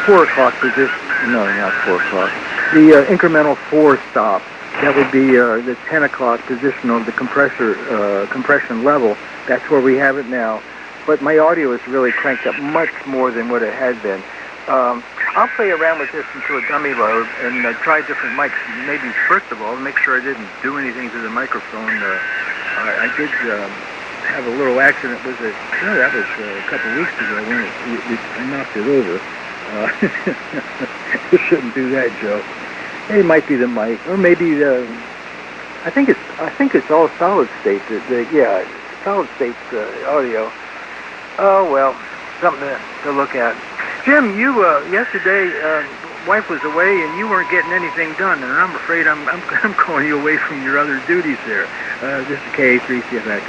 4 o'clock position, no, not 4 o'clock, the incremental 4 stop, that would be the 10 o'clock position of the compression level. That's where we have it now. But my audio is really cranked up much more than what it had been. I'll play around with this into a dummy load and try different mics. Maybe first of all, make sure I didn't do anything to the microphone. I did have a little accident with it. No, that was a couple of weeks ago when I knocked it over. You shouldn't do that, Joe. It might be the mic, or maybe the. I think it's all solid state. Yeah, solid state audio. Oh well, something to look at. Jim, you yesterday, wife was away and you weren't getting anything done, and I'm afraid I'm calling you away from your other duties there. This is Ka3Cfx.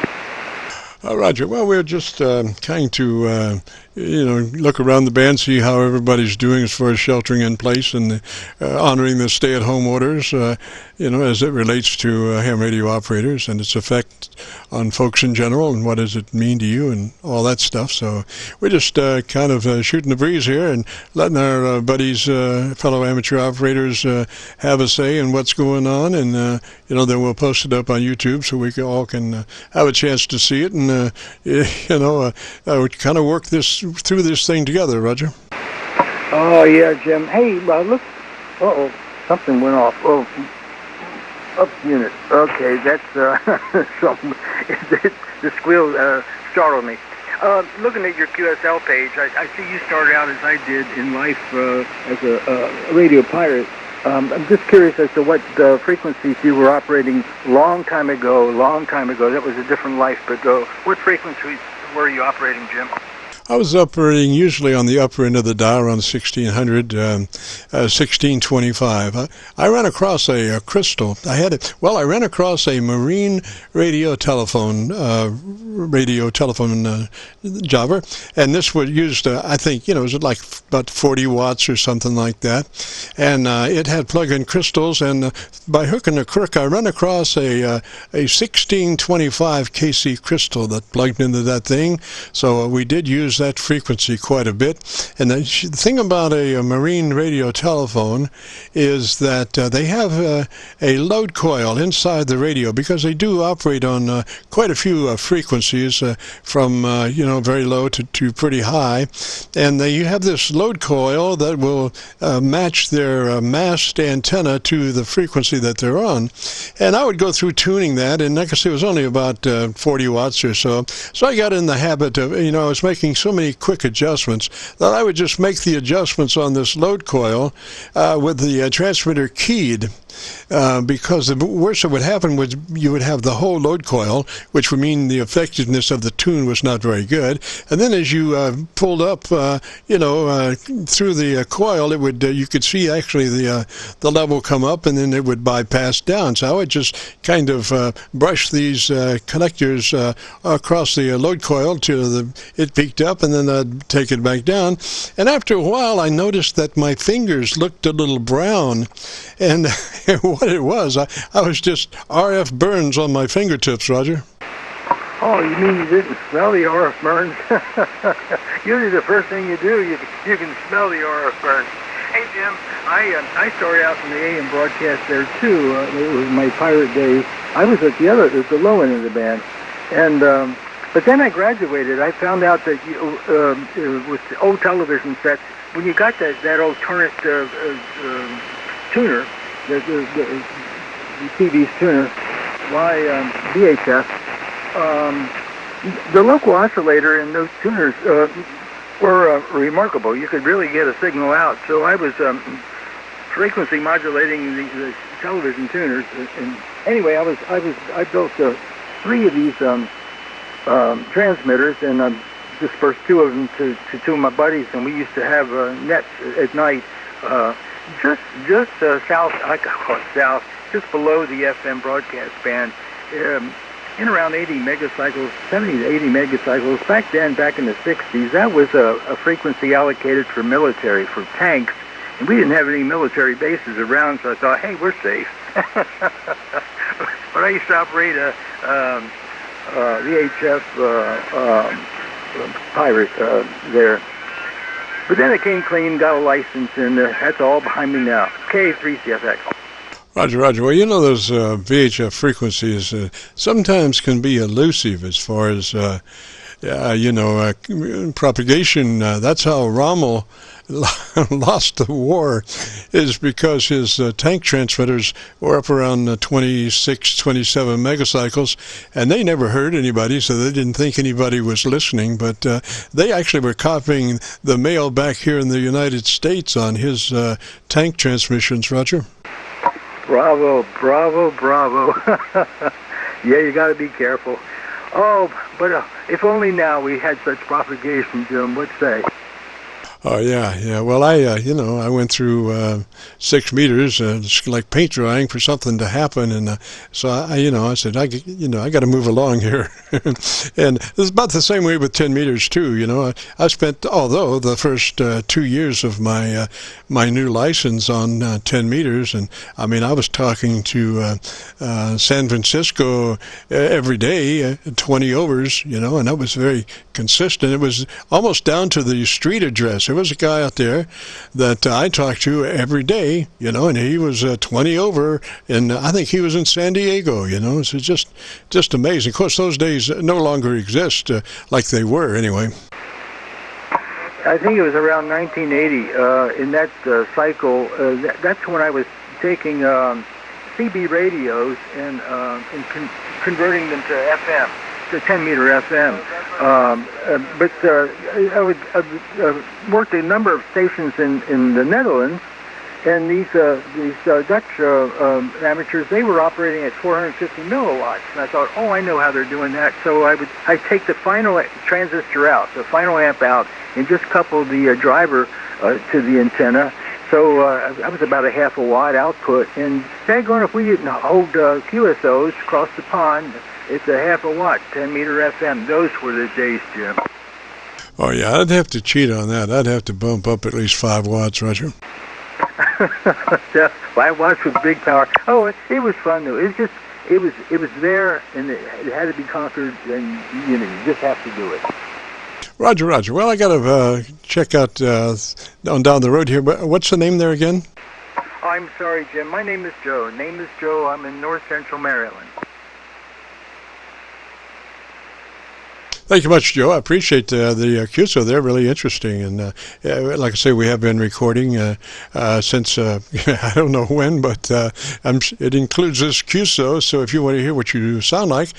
Roger. Well, we're just trying to, look around the band, see how everybody's doing as far as sheltering in place and honoring the stay-at-home orders, as it relates to ham radio operators and its effect on folks in general, and what does it mean to you and all that stuff. So we're just kind of shooting the breeze here and letting our buddies, fellow amateur operators, have a say in what's going on, and then we'll post it up on YouTube so we all can have a chance to see it and kind of work through this thing together, Roger. Oh yeah, Jim. Hey, look. Uh-oh, something went off. Oh, up unit. Okay, that's something. The squeal startled me. Looking at your QSL page, I see you started out as I did in life as a radio pirate. I'm just curious as to what frequencies you were operating long time ago. That was a different life, but what frequencies were you operating, Jim? I was operating usually on the upper end of the dial around 1600, 1625. I ran across a crystal. I ran across a marine radio telephone jobber, and this was used, I think, it was like about 40 watts or something like that, and it had plug-in crystals, and by hook and a crook, I ran across a 1625 KC crystal that plugged into that thing, so we did use that frequency quite a bit. And the thing about a marine radio telephone is that they have a load coil inside the radio, because they do operate on quite a few frequencies from very low to pretty high, and you have this load coil that will match their mast antenna to the frequency that they're on. And I would go through tuning that, and like I said, it was only about 40 watts or so. So I got in the habit of, I was making so many quick adjustments that I would just make the adjustments on this load coil with the transmitter keyed. Because the worst that would happen was you would have the whole load coil, which would mean the effectiveness of the tune was not very good. And then as you pulled up, through the coil, it would you could see actually the level come up, and then it would bypass down. So I would just kind of brush these connectors across the load coil till it peaked up, and then I'd take it back down. And after a while, I noticed that my fingers looked a little brown, and what it was, I was just RF burns on my fingertips, Roger. Oh, you mean you didn't smell the RF burns? Usually the first thing you do, you can smell the RF burns. Hey, Jim, I started out in the AM broadcast there, too. It was my pirate days. I was at the low end of the band. And but then I graduated. I found out that with the old television sets, when you got that old current tuner, the TV's tuner, VHF, the local oscillator in those tuners were remarkable. You could really get a signal out. So I was frequency modulating the television tuners. And anyway, I built 3 of these transmitters, and dispersed 2 of them to 2 of my buddies, and we used to have nets at night. Just south, I call it south, just below the FM broadcast band, in around 80 megacycles, 70 to 80 megacycles. Back then, back in the 60s, that was a frequency allocated for military, for tanks, and we didn't have any military bases around, so I thought, hey, we're safe. But I used to operate a VHF pirate there. But then I came clean, got a license, and that's all behind me now. Ka3Cfx. Roger, Roger. Well, you know, those VHF frequencies sometimes can be elusive as far as, propagation. That's how Rommel lost the war, is because his tank transmitters were up around 26, 27 megacycles, and they never heard anybody, so they didn't think anybody was listening, but they actually were copying the mail back here in the United States on his tank transmissions, Roger. Bravo, bravo, bravo. Yeah, you got to be careful. Oh, but if only now we had such propagation, Jim, what'd say? Oh, yeah. Well, I went through 6 meters, it's like paint drying for something to happen, and so I said, I got to move along here. And it's about the same way with 10 meters too. I spent, although the first 2 years of my new license on 10 meters, and I mean, I was talking to San Francisco every day, 20 overs, and that was very consistent. It was almost down to the street address. There was a guy out there that I talked to every day, and he was 20 over, and I think he was in San Diego, so it's just amazing. Of course, those days no longer exist like they were anyway. I think it was around 1980, in that cycle, that's when I was taking CB radios and converting them to FM. To 10-meter FM, but I worked a number of stations in the Netherlands, and these Dutch amateurs, they were operating at 450 milliwatts, and I thought, oh, I know how they're doing that. So I take the final transistor out, the final amp out, and just couple the driver to the antenna. So I was about a half a watt output, and daggone if we didn't hold QSOs across the pond. It's a half a watt, 10-meter FM. Those were the days, Jim. Oh, yeah, I'd have to cheat on that. I'd have to bump up at least 5 watts, Roger. Yeah, 5 watts with big power. Oh, it was fun, though. It was there, and it had to be conquered, and you just have to do it. Roger. Well, I got to check out on down the road here. What's the name there again? I'm sorry, Jim. My name is Joe. I'm in north central Maryland. Thank you much, Joe. I appreciate the QSO there. Really interesting. And like I say, we have been recording since I don't know when, but it includes this QSO. So if you want to hear what you sound like,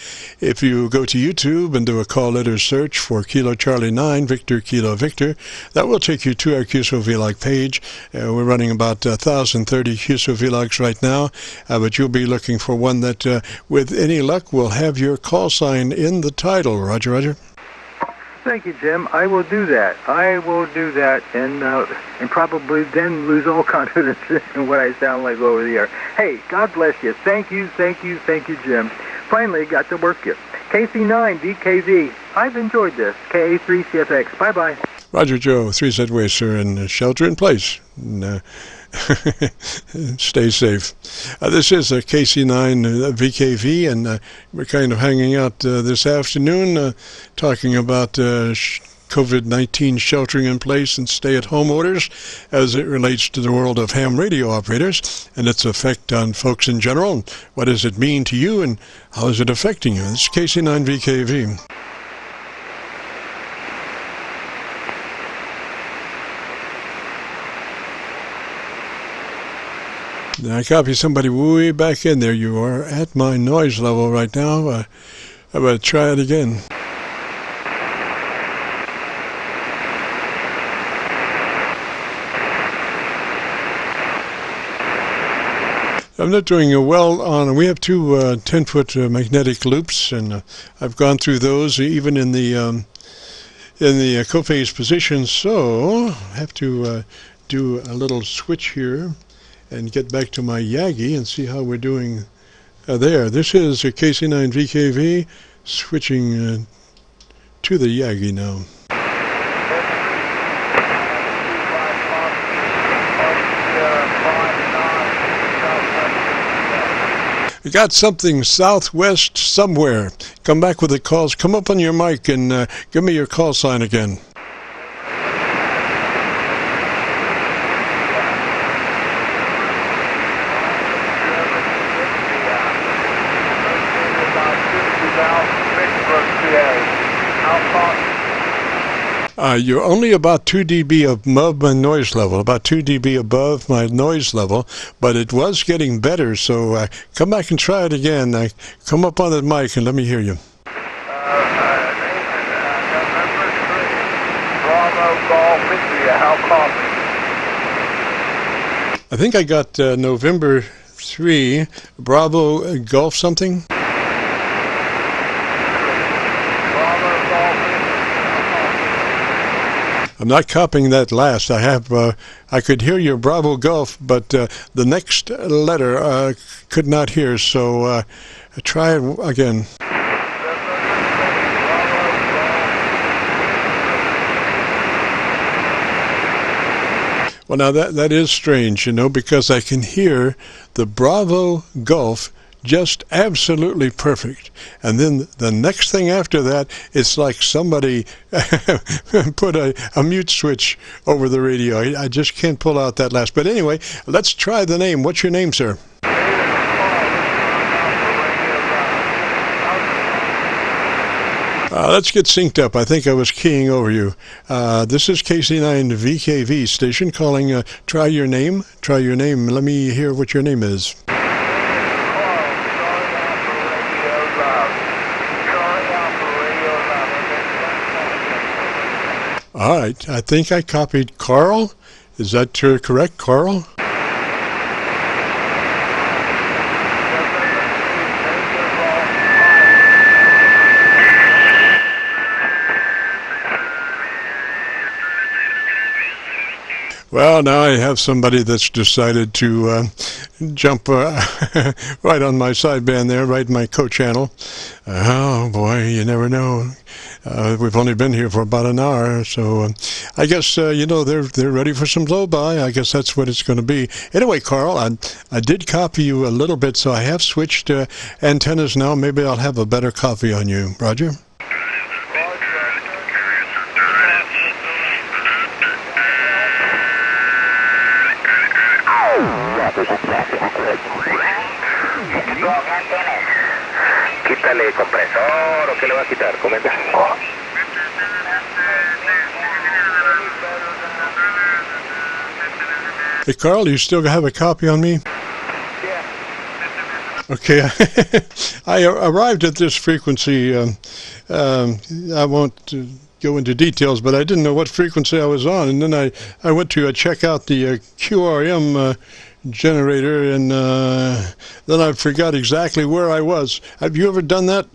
if you go to YouTube and do a call letter search for Kilo Charlie 9, Victor Kilo Victor, that will take you to our QSO-VLOG page. We're running about 1,030 QSO-VLOGs right now, but you'll be looking for one that, with any luck, will have your call sign in the title. Roger. Thank you, Jim. I will do that. And probably then lose all confidence in what I sound like over the air. Hey, God bless you. Thank you, Jim. Finally got to work you. KC9VKV. I've enjoyed this. Ka3Cfx. Bye-bye. Roger, Joe. 3Z way, sir, and shelter in place. And, stay safe. This is a KC9VKV, and we're kind of hanging out this afternoon talking about COVID-19 sheltering in place and stay-at-home orders as it relates to the world of ham radio operators and its effect on folks in general. And what does it mean to you, and how is it affecting you? This is KC9VKV. I copy somebody way back in there. You are at my noise level right now. I'm going to try it again. I'm not doing well on. We have two 10-foot magnetic loops, and I've gone through those even in the co-phase position. So I have to do a little switch here and get back to my Yagi and see how we're doing there. This is a KC9VKV switching to the Yagi now. We got something southwest somewhere. Come back with the calls. Come up on your mic and give me your call sign again. You're only about 2 dB above my noise level, about 2 dB above my noise level, but it was getting better, so come back and try it again. Come up on the mic and let me hear you. I think I got November 3, Bravo Golf something. I'm not copying that last. I could hear your Bravo Golf, but the next letter could not hear, so try it again. Well, now that is strange, you know, because I can hear the Bravo Golf just absolutely perfect. And then the next thing after that, it's like somebody put a mute switch over the radio. I just can't pull out that last. But anyway, let's try the name. What's your name, sir? Let's get synced up. I think I was keying over you. This is KC9VKV station calling. Try your name. Try your name. Let me hear what your name is. All right, I think I copied Carl. Is that correct, Carl? Well, now I have somebody that's decided to jump right on my sideband there, right in my co-channel. Oh, boy, you never know. We've only been here for about an hour, so I guess, you know, they're ready for some blow-by. I guess that's what it's going to be. Anyway, Carl, I did copy you a little bit, so I have switched antennas now. Maybe I'll have a better copy on you. Roger? Quítale compresor, ¿o qué le va a quitar? Comenta. Hey, Carl, you still have a copy on me? Okay, I arrived at this frequency. I won't go into details, but I didn't know what frequency I was on, and then I went to check out the QRM generator, and then I forgot exactly where I was. Have you ever done that?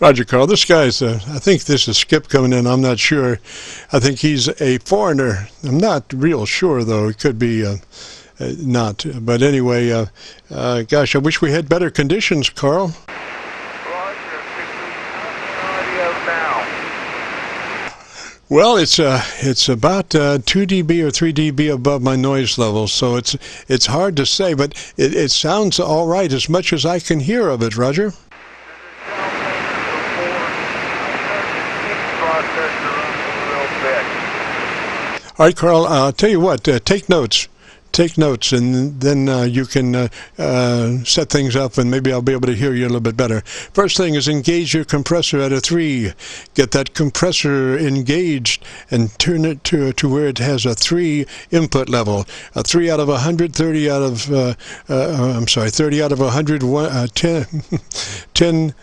Roger, Carl. This guy's, I think this is Skip coming in. I'm not sure. I think he's a foreigner. I'm not real sure, though. It could be not. But anyway, gosh, I wish we had better conditions, Carl. Well, it's about 2 dB or 3 dB above my noise level, so it's hard to say, but it sounds all right as much as I can hear of it, Roger. All right, Carl, I'll tell you what, take notes. Take notes, and then you can set things up, and maybe I'll be able to hear you a little bit better. First thing is engage your compressor at a 3. Get that compressor engaged and turn it to where it has a 3 input level. A 3 out of 100, 30 out of, 30 out of 100, 10.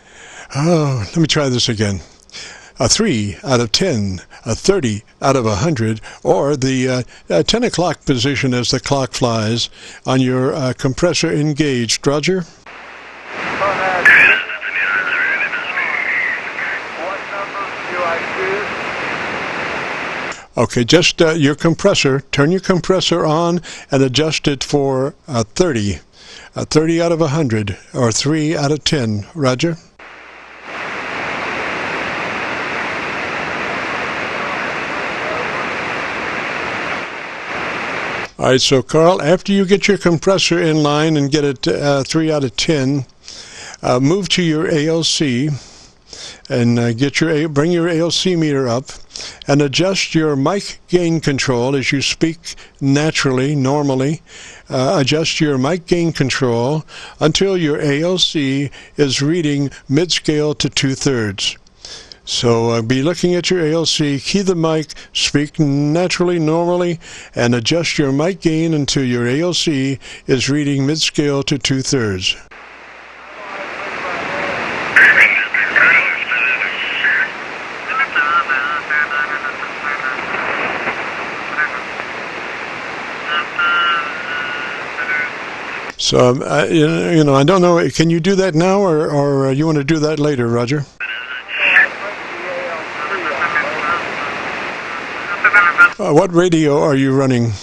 Oh, let me try this again. A 3 out of 10, a 30 out of 100, or the 10 o'clock position as the clock flies on your compressor engaged. Roger? What number do I choose? Okay, just your compressor. Turn your compressor on and adjust it for a 30. A 30 out of 100, or 3 out of 10. Roger? All right, so Carl, after you get your compressor in line and get it 3 out of 10, move to your ALC and bring your ALC meter up and adjust your mic gain control as you speak naturally, normally. Adjust your mic gain control until your ALC is reading mid-scale to 2/3. So be looking at your ALC, key the mic, speak naturally, normally, and adjust your mic gain until your ALC is reading mid-scale to 2/3. So, you know, I don't know, can you do that now, or you want to do that later, Roger? What radio are you running?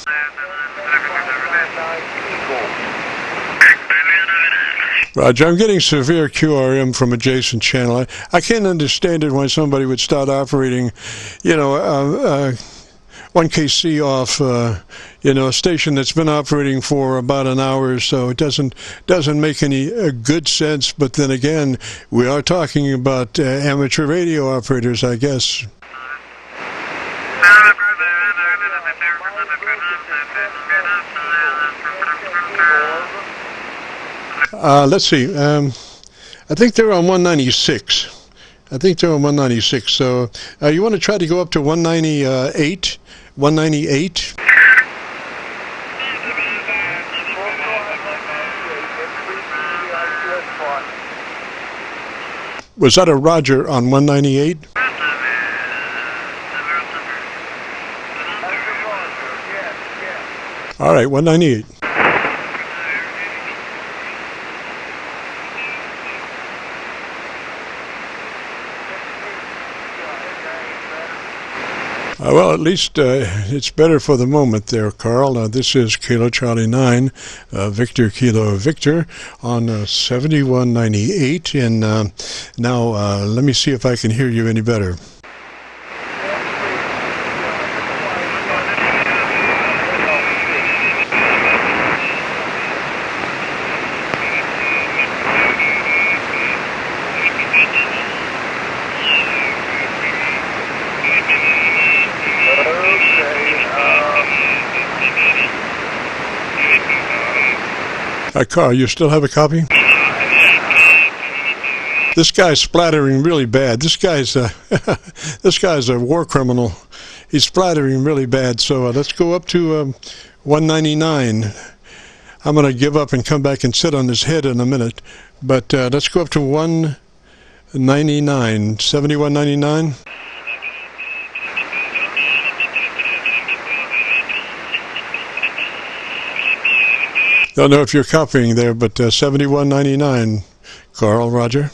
Roger, I'm getting severe QRM from adjacent channel. I can't understand it when somebody would start operating, you know, 1 KC off, you know, a station that's been operating for about an hour or so. It doesn't make any good sense. But then again, we are talking about amateur radio operators, I guess. Let's see. I think they're on 196. I think they're on 196. So you want to try to go up to 198? 198? Was that a Roger on 198? All right, 198. Well, at least it's better for the moment there, Carl. This is Kilo Charlie 9, Victor Kilo Victor on 7198. And now let me see if I can hear you any better. Carl, you still have a copy? This guy's splattering really bad. This guy's a war criminal. He's splattering really bad. So let's go up to 199. I'm going to give up and come back and sit on his head in a minute. But let's go up to 199, 7199. Don't know if you're copying there, but 7199, Carl, Roger.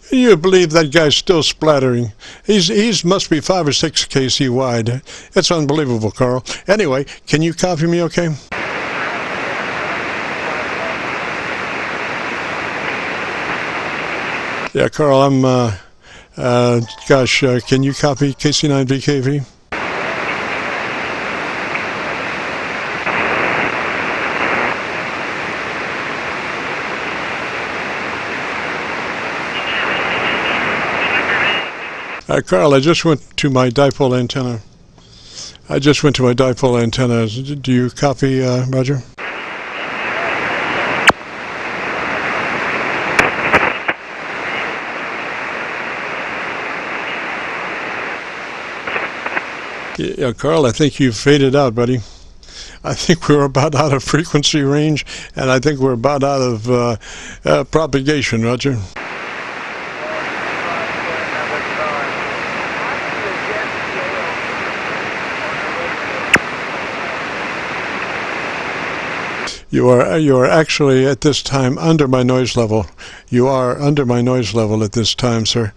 Can you believe that guy's still splattering? He's must be 5 or 6 KC wide. It's unbelievable, Carl. Anyway, can you copy me okay? Yeah, Carl, I'm, can you copy KC9VKV? Carl, I just went to my dipole antenna. Do you copy, Roger? Yeah, Carl, I think you've faded out, buddy. I think we're about out of frequency range, and I think we're about out of propagation, Roger. You are actually at this time under my noise level. You are under my noise level at this time, sir.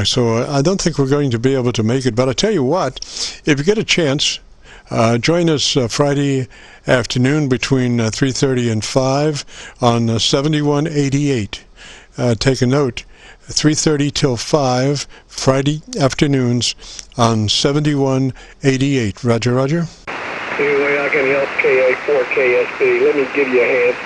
So I don't think we're going to be able to make it. But I tell you what, if you get a chance, join us Friday afternoon between 3:30 and 5 on 7188. Take a note, 3:30 till 5 Friday afternoons on 7188. Roger, roger. Any way I can help Ka4Ksb? Let me give you a hand.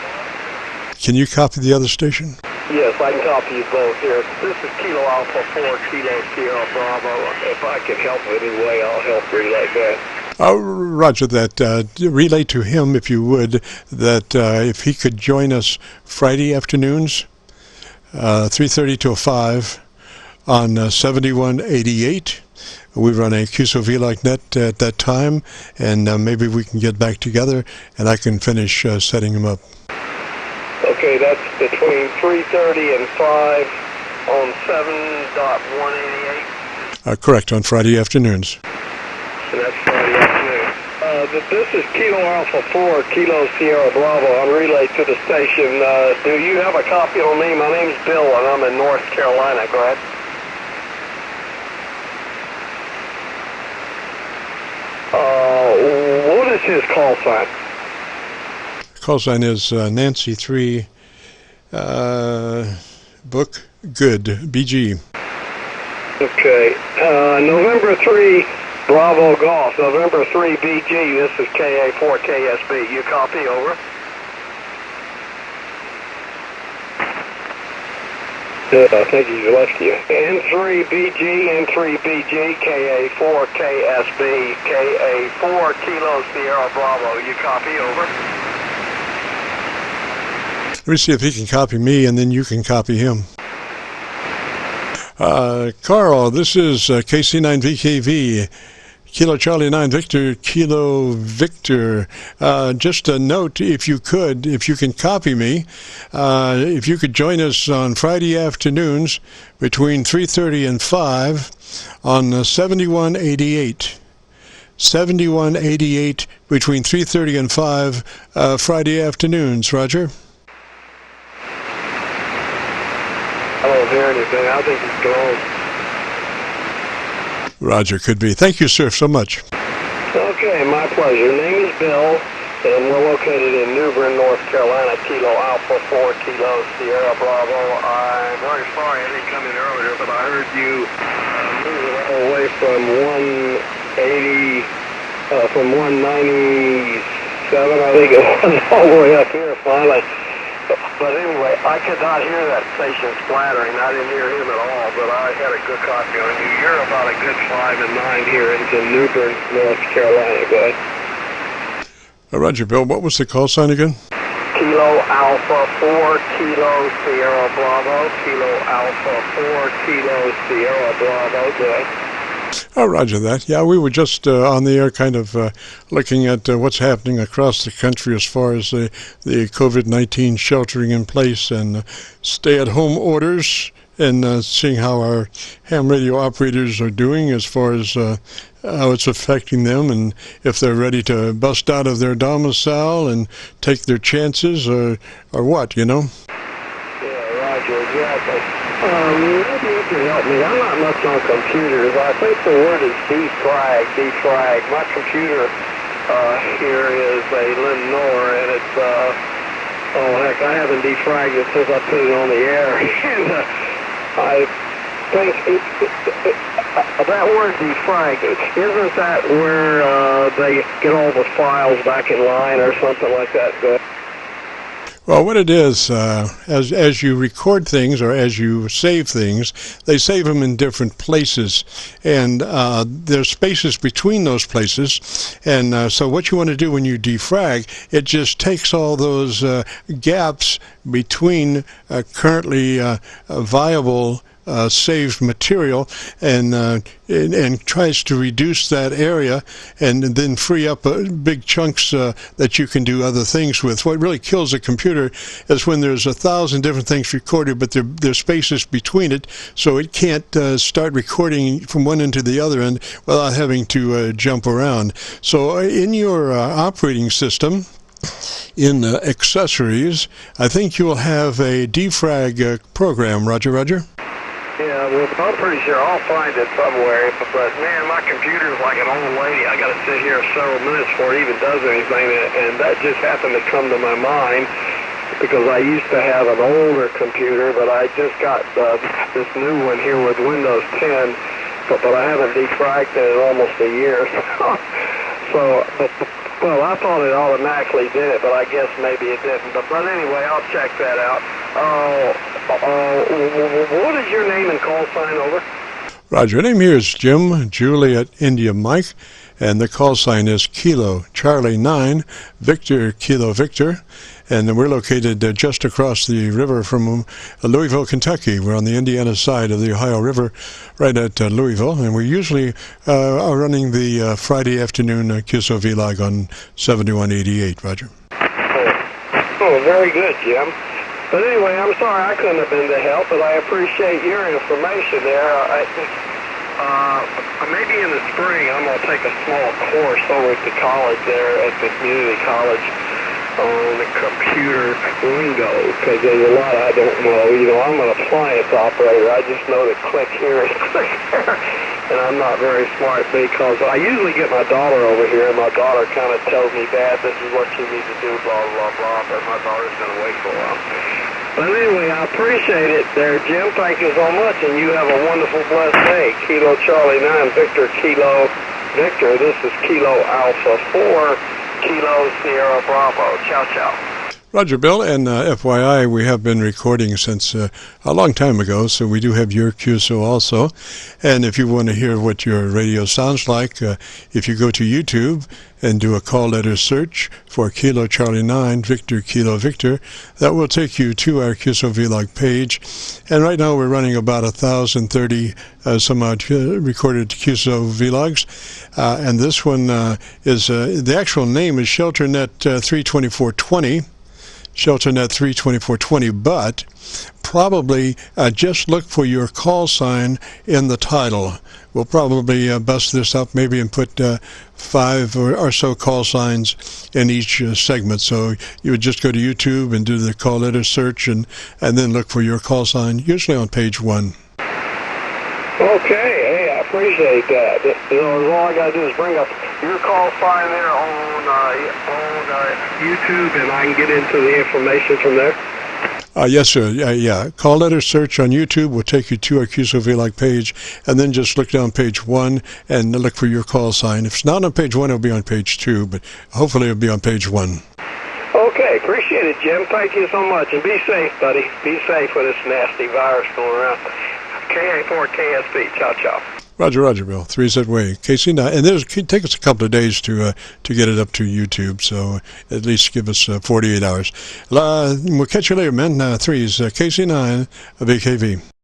Can you copy the other station? Yes, I can copy you both here. This is Kilo Alpha 4 Kilo Sierra Bravo. If I can help in any way, I'll help relay that. Roger that. Relay to him, if you would, that if he could join us Friday afternoons, 3:30 till 5 on 7188. We run a QSO-VLOG net at that time, and maybe we can get back together and I can finish setting him up. Okay, that's between 3:30 and 5 on 7.188. Correct, on Friday afternoons. And that's Friday afternoon. This is Kilo Alpha 4 Kilo Sierra Bravo. I'm relayed to the station. Do you have a copy on me? My name's Bill, and I'm in North Carolina. Go ahead. What is his call sign? Call sign is Nancy 3 Book Good BG. Okay. November 3 Bravo Golf. November 3 BG. This is Ka4Ksb. You copy? Over. I think he's left you. N3Bg, N3Bg, Ka4Ksb, Ka4 Kilo Sierra Bravo. You copy? Over. Let me see if he can copy me, and then you can copy him. Carl, this is KC9VKV. Kilo Charlie 9 Victor, Kilo Victor. Just a note, if you can copy me, if you could join us on Friday afternoons between 3:30 and 5 on 7188. 7188 between 3:30 and 5 Friday afternoons. Roger? I don't hear anything. I think he's gone. Roger, could be. Thank you, sir, so much. Okay, my pleasure. Name is Bill, and we're located in New Bern, North Carolina, Kilo Alpha 4 Kilo Sierra Bravo. I'm very sorry I didn't come in earlier, but I heard you moving all the way from 180, from 197, I think it was, all the way up here finally. But anyway, I could not hear that station splattering. I didn't hear him at all, but I had a good copy on you. You're about a good 5 and 9 here into New Bern, North Carolina. Go ahead. Roger, Bill. What was the call sign again? Kilo Alpha 4 Kilo Sierra Bravo. Kilo Alpha 4 Kilo Sierra Bravo. Go ahead. Oh, roger that. Yeah, we were just on the air kind of looking at what's happening across the country as far as the COVID-19 sheltering in place and stay-at-home orders, and seeing how our ham radio operators are doing as far as how it's affecting them, and if they're ready to bust out of their domicile and take their chances or what, you know? Yeah, roger, exactly. Maybe you can help me. I'm not much on computers. I think the word is defrag. My computer here is a Lenore, and it's, oh heck, I haven't defragged it since I put it on the air. And I think that word defrag, isn't that where they get all the files back in line or something like that? Go ahead. Well, what it is, as you record things or as you save things, they save them in different places, and there's spaces between those places, and so what you want to do when you defrag, it just takes all those gaps between currently viable saved material and tries to reduce that area and then free up big chunks that you can do other things with. What really kills a computer is when there's 1,000 different things recorded, but there's spaces between it, so it can't start recording from one end to the other end without having to jump around. So in your operating system, In accessories, I think you'll have a defrag program, Roger. Yeah, well, I'm pretty sure I'll find it somewhere, but man, my computer's like an old lady. I got to sit here several minutes before it even does anything, and that just happened to come to my mind because I used to have an older computer, but I just got this new one here with Windows 10, but I haven't defragged it in almost a year. Well, I thought it automatically did it, but I guess maybe it didn't. But anyway, I'll check that out. What is your name and call sign, over? Roger, name here is Jim, Juliet, India, Mike, and the call sign is Kilo Charlie 9, Victor Kilo Victor, and we're located just across the river from Louisville, Kentucky. We're on the Indiana side of the Ohio River, right at Louisville, and we usually are running the Friday afternoon QSO-VLOG on 7188, Roger. Oh, very good, Jim. But anyway, I'm sorry I couldn't have been to help, but I appreciate your information there. Maybe in the spring I'm going to take a small course over at the college there, at the community college, on the computer lingo, because there's a lot I don't know. You know, I'm an appliance operator. I just know to click here and click there, and I'm not very smart because I usually get my daughter over here, and my daughter kind of tells me, Dad, this is what you need to do, blah, blah, blah, but my daughter's going to wait for a while. But anyway, I appreciate it there, Jim. Thank you so much, and you have a wonderful, blessed day. Kilo Charlie 9, Victor Kilo Victor. This is Kilo Alpha 4, Kilo Sierra Bravo. Ciao, ciao. Roger, Bill, and FYI, we have been recording since a long time ago, so we do have your QSO also. And if you want to hear what your radio sounds like, if you go to YouTube and do a call letter search for Kilo Charlie 9, Victor Kilo Victor, that will take you to our QSO-VLOG page. And right now we're running about 1,030 some odd recorded QSO-VLOGs. And this one is, the actual name is ShelterNet 32420. ShelterNet 32420, but probably just look for your call sign in the title. We'll probably bust this up maybe and put 5 or so call signs in each segment. So you would just go to YouTube and do the call letter search and then look for your call sign, usually on page 1. Okay, hey, I appreciate that. You know, all I got to do is bring up your call sign there on YouTube, and I can get into the information from there. Yes, sir. Yeah. Call letter search on YouTube will take you to our QSO-VLOG page, and then just look down page 1 and look for your call sign. If it's not on page 1, it'll be on page 2, but hopefully it'll be on page 1. Okay, appreciate it, Jim. Thank you so much, and be safe, buddy. Be safe with this nasty virus going around. Ka4Ksb. Ciao, ciao. Roger, Bill. 3Z-Way. KC9. And it'll take us a couple of days to get it up to YouTube, so at least give us 48 hours. We'll catch you later, man. 3 is KC9VKV.